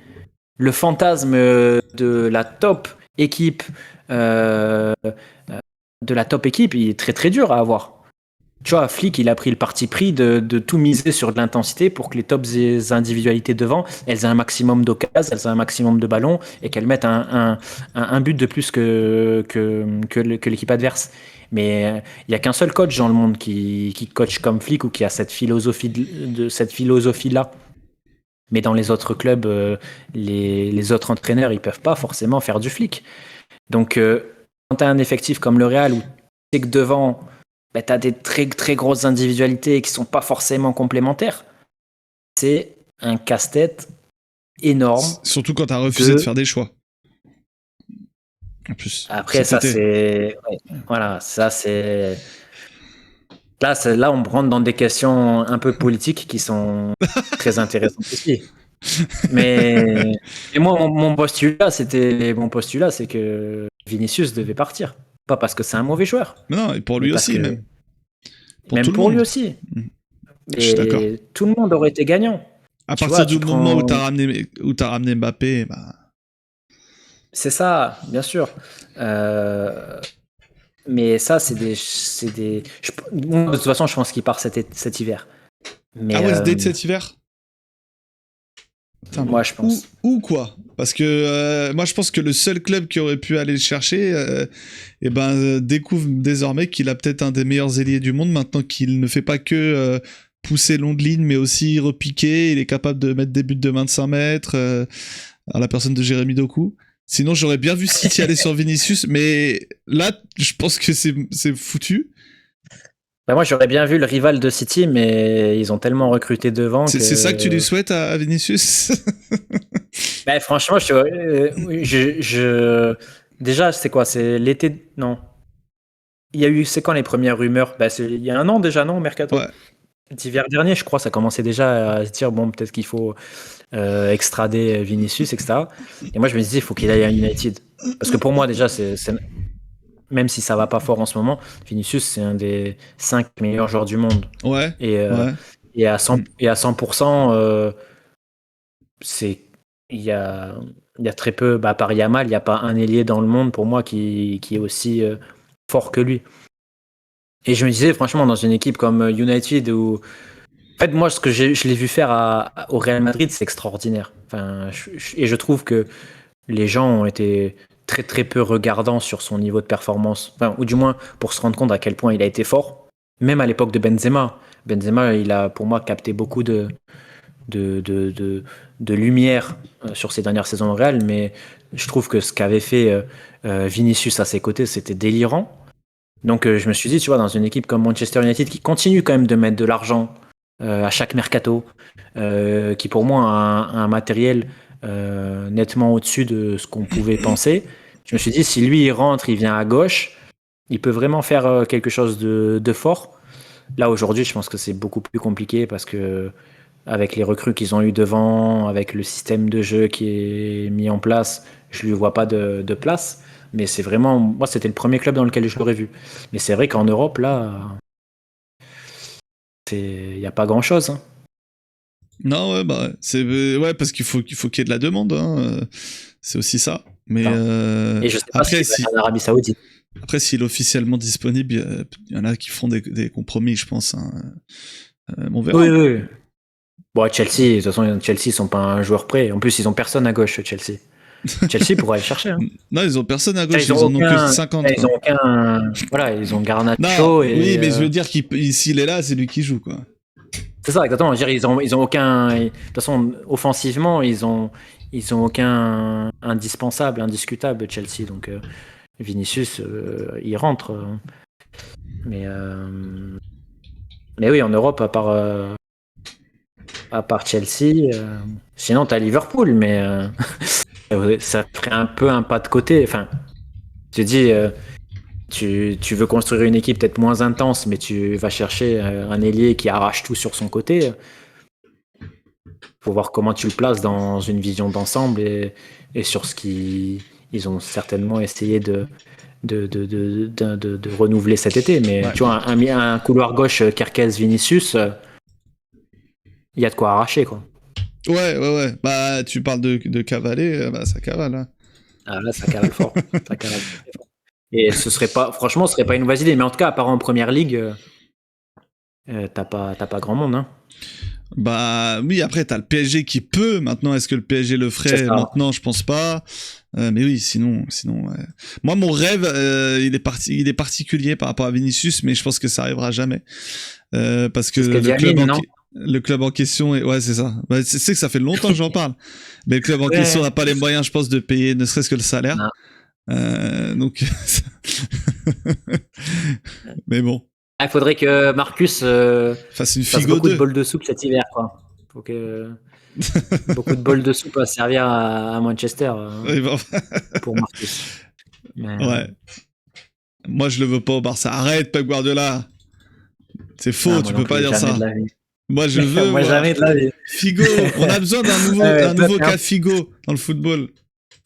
le fantasme de la top équipe, il est très très dur à avoir. Tu vois, Flick, il a pris le parti pris de tout miser sur de l'intensité pour que les top individualités devant, elles aient un maximum d'occasions, elles aient un maximum de ballons et qu'elles mettent un but de plus que l'équipe adverse. Mais il n'y a qu'un seul coach dans le monde qui coach comme Flick ou qui a cette philosophie-là. Mais dans les autres clubs, les autres entraîneurs, ils peuvent pas forcément faire du Flick. Donc, quand tu as un effectif comme le Real où tu sais que devant, tu as des très, très grosses individualités qui sont pas forcément complémentaires, c'est un casse-tête énorme. Surtout quand tu as refusé de faire des choix. En plus. Après, ça, c'est... Ouais, voilà, ça, c'est... Là, on rentre dans des questions un peu politiques qui sont très intéressantes aussi. Mais moi, mon postulat, c'est que Vinicius devait partir. Pas parce que c'est un mauvais joueur. Mais non, et pour lui aussi, même. Même pour lui aussi. Je suis d'accord. Tout le monde aurait été gagnant. À partir du moment où tu as ramené Mbappé, bah... C'est ça, bien sûr. Mais ça, c'est des... de toute façon, je pense qu'il part cet hiver. Mais, dès cet hiver? Putain, moi, je pense. Ou quoi? Parce que moi, je pense que le seul club qui aurait pu aller le chercher, découvre désormais qu'il a peut-être un des meilleurs ailiers du monde maintenant qu'il ne fait pas que pousser long de ligne, mais aussi repiquer. Il est capable de mettre des buts de 25 mètres à la personne de Jérémy Doku. Sinon, j'aurais bien vu City aller sur Vinicius, mais là, je pense que c'est foutu. Bah moi, j'aurais bien vu le rival de City, mais ils ont tellement recruté devant C'est ça que tu lui souhaites à Vinicius? Bah, franchement, déjà, c'est quoi? C'est l'été? Non. Il y a eu, c'est quand les premières rumeurs? Bah, il y a un an déjà, non, Mercato? Ouais. L'hiver dernier, je crois, ça commençait déjà à se dire, bon, peut-être qu'il faut extrader Vinicius, etc. Et moi, je me disais, il faut qu'il aille à United. Parce que pour moi, déjà, même si ça va pas fort en ce moment, Vinicius, c'est un des 5 meilleurs joueurs du monde. Ouais. Et à 100%, il y a très peu, à part Yamal, il n'y a pas un ailier dans le monde pour moi qui est aussi fort que lui. Et je me disais, franchement, dans une équipe comme United, où en fait, moi, ce que je l'ai vu faire au Real Madrid, c'est extraordinaire. Enfin, et je trouve que les gens ont été très très peu regardants sur son niveau de performance, enfin, ou du moins pour se rendre compte à quel point il a été fort. Même à l'époque de Benzema. Benzema, il a pour moi capté beaucoup de lumière sur ses dernières saisons au Real, mais je trouve que ce qu'avait fait Vinicius à ses côtés, c'était délirant. Donc je me suis dit, tu vois, dans une équipe comme Manchester United qui continue quand même de mettre de l'argent à chaque mercato, qui pour moi a un matériel nettement au-dessus de ce qu'on pouvait penser, je me suis dit, si lui il rentre, il vient à gauche, il peut vraiment faire quelque chose de fort. Là aujourd'hui, je pense que c'est beaucoup plus compliqué parce que avec les recrues qu'ils ont eu devant, avec le système de jeu qui est mis en place, je lui vois pas de place. Mais c'est vraiment, moi, c'était le premier club dans lequel je l'aurais vu. Mais c'est vrai qu'en Europe, là, il n'y a pas grand-chose. Hein. Non, ouais, bah, parce qu'il faut qu'il y ait de la demande. Hein. C'est aussi ça. Mais et je sais pas après, si en Arabie Saoudite. Après, s'il est officiellement disponible, il y en a qui font des compromis, je pense. Hein. On verra. Oui. Bon, Chelsea, de toute façon, Chelsea sont pas un joueur prêt. En plus, ils ont personne à gauche, Chelsea. Chelsea pourrait aller chercher. Hein. Non, ils ont personne à gauche, ils en ont que 50. Ils ont aucun. Voilà, ils ont Garnacho. Oui, mais je veux dire s'il est là, c'est lui qui joue, quoi. C'est ça, exactement. Je veux dire, ils ont aucun. De toute façon, offensivement, ils ont aucun indispensable, indiscutable, Chelsea. Donc, Vinicius, il rentre. Mais oui, en Europe, à part Chelsea, sinon t'as Liverpool, mais ça ferait un peu un pas de côté. Enfin, je te dis, tu veux construire une équipe peut-être moins intense, mais tu vas chercher un ailier qui arrache tout sur son côté. Faut voir comment tu le places dans une vision d'ensemble et sur ce ils ont certainement essayé de renouveler cet été. Mais tu vois, un couloir gauche Kerkez-Vinicius, il y a de quoi arracher, quoi. Ouais. Bah, tu parles de cavaler, bah, ça cavale. Hein. Ah, là, ça cavale fort. Ça cavale fort. Et franchement, ce serait pas une mauvaise idée. Mais en tout cas, à part en première ligue, t'as pas grand monde. Hein. Bah oui, après t'as le PSG qui peut. Maintenant, est-ce que le PSG le ferait maintenant? Je pense pas. Mais oui, sinon. Ouais. Moi, mon rêve, il est particulier par rapport à Vinicius, mais je pense que ça arrivera jamais parce que le club en question ouais, c'est ça. Bah, c'est que ça fait longtemps que j'en parle. Mais le club en question n'a pas les moyens, je pense, de payer ne serait-ce que le salaire. Donc, mais bon. Il faudrait que Marcus fasse une fasse beaucoup de bols de soupe cet hiver, quoi. Faut que beaucoup de bols de soupe à servir à Manchester pour Marcus. Mais... Ouais. Moi, je le veux pas au Barça. Arrête, Pep Guardiola. C'est faux, tu peux pas dire ça. Moi, je veux. Moi, jamais de la vie. Figo, on a besoin d'un nouveau cas Figo dans le football.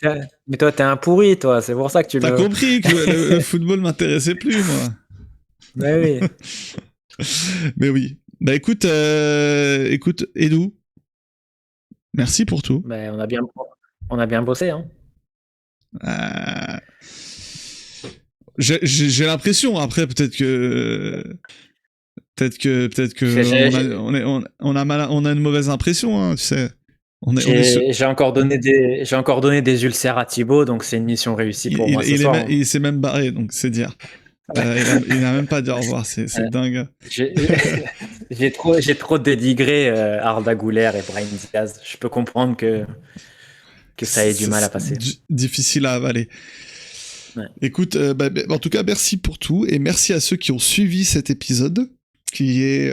Mais toi, t'es un pourri, toi. C'est pour ça que tu T'as compris que le football m'intéressait plus, moi. Mais oui. Mais oui. Bah écoute, Edu, merci pour tout. Bah, on a bien bossé, hein. J'ai l'impression. Après, peut-être que on a une mauvaise impression, hein, tu sais. J'ai encore donné des ulcères à Thibaut, donc c'est une mission réussie pour moi ce soir. Il s'est même barré, donc c'est dire. Il n'a même pas dit au revoir, c'est dingue. J'ai trop dénigré Arda Güler et Brahim Diaz. Je peux comprendre que ça ait du mal à passer. Difficile à avaler. Ouais. Écoute, en tout cas, merci pour tout et merci à ceux qui ont suivi cet épisode. Qui est,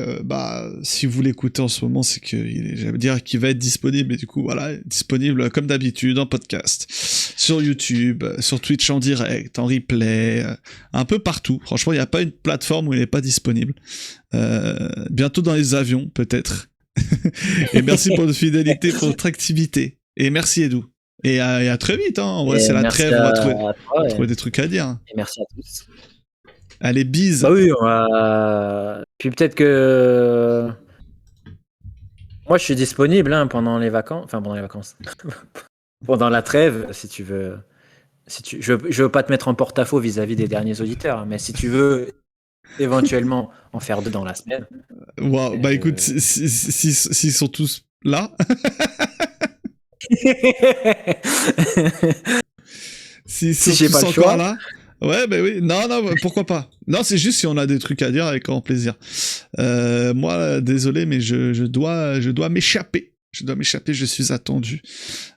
si vous l'écoutez en ce moment, c'est que, j'allais dire qu'il va être disponible, et du coup, voilà, disponible comme d'habitude en podcast, sur YouTube, sur Twitch en direct, en replay, un peu partout. Franchement, il n'y a pas une plateforme où il n'est pas disponible. Bientôt dans les avions, peut-être. Et merci pour votre fidélité, pour votre activité. Et merci, Edu. Et à très vite, hein. En vrai, c'est la trêve, on va trouver des trucs à dire. Et merci à tous. Allez, bise. Bah oui, puis peut-être que moi je suis disponible pendant les vacances, pendant la trêve, si tu veux. Je veux pas te mettre en porte-à-faux vis-à-vis des derniers auditeurs, mais si tu veux éventuellement en faire 2 dans la semaine. Wow, bah écoute, s'ils sont tous là. si j'ai pas le choix là. Ouais, bah oui. Non, pourquoi pas. Non, c'est juste si on a des trucs à dire, avec grand plaisir. Moi, désolé, mais je dois m'échapper. Je suis attendu.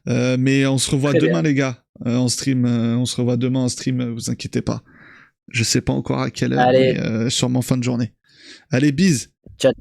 Mais on se revoit demain, les gars, en stream. On se revoit demain en stream, vous inquiétez pas. Je sais pas encore à quelle heure, mais sûrement fin de journée. Allez, bise. Ciao.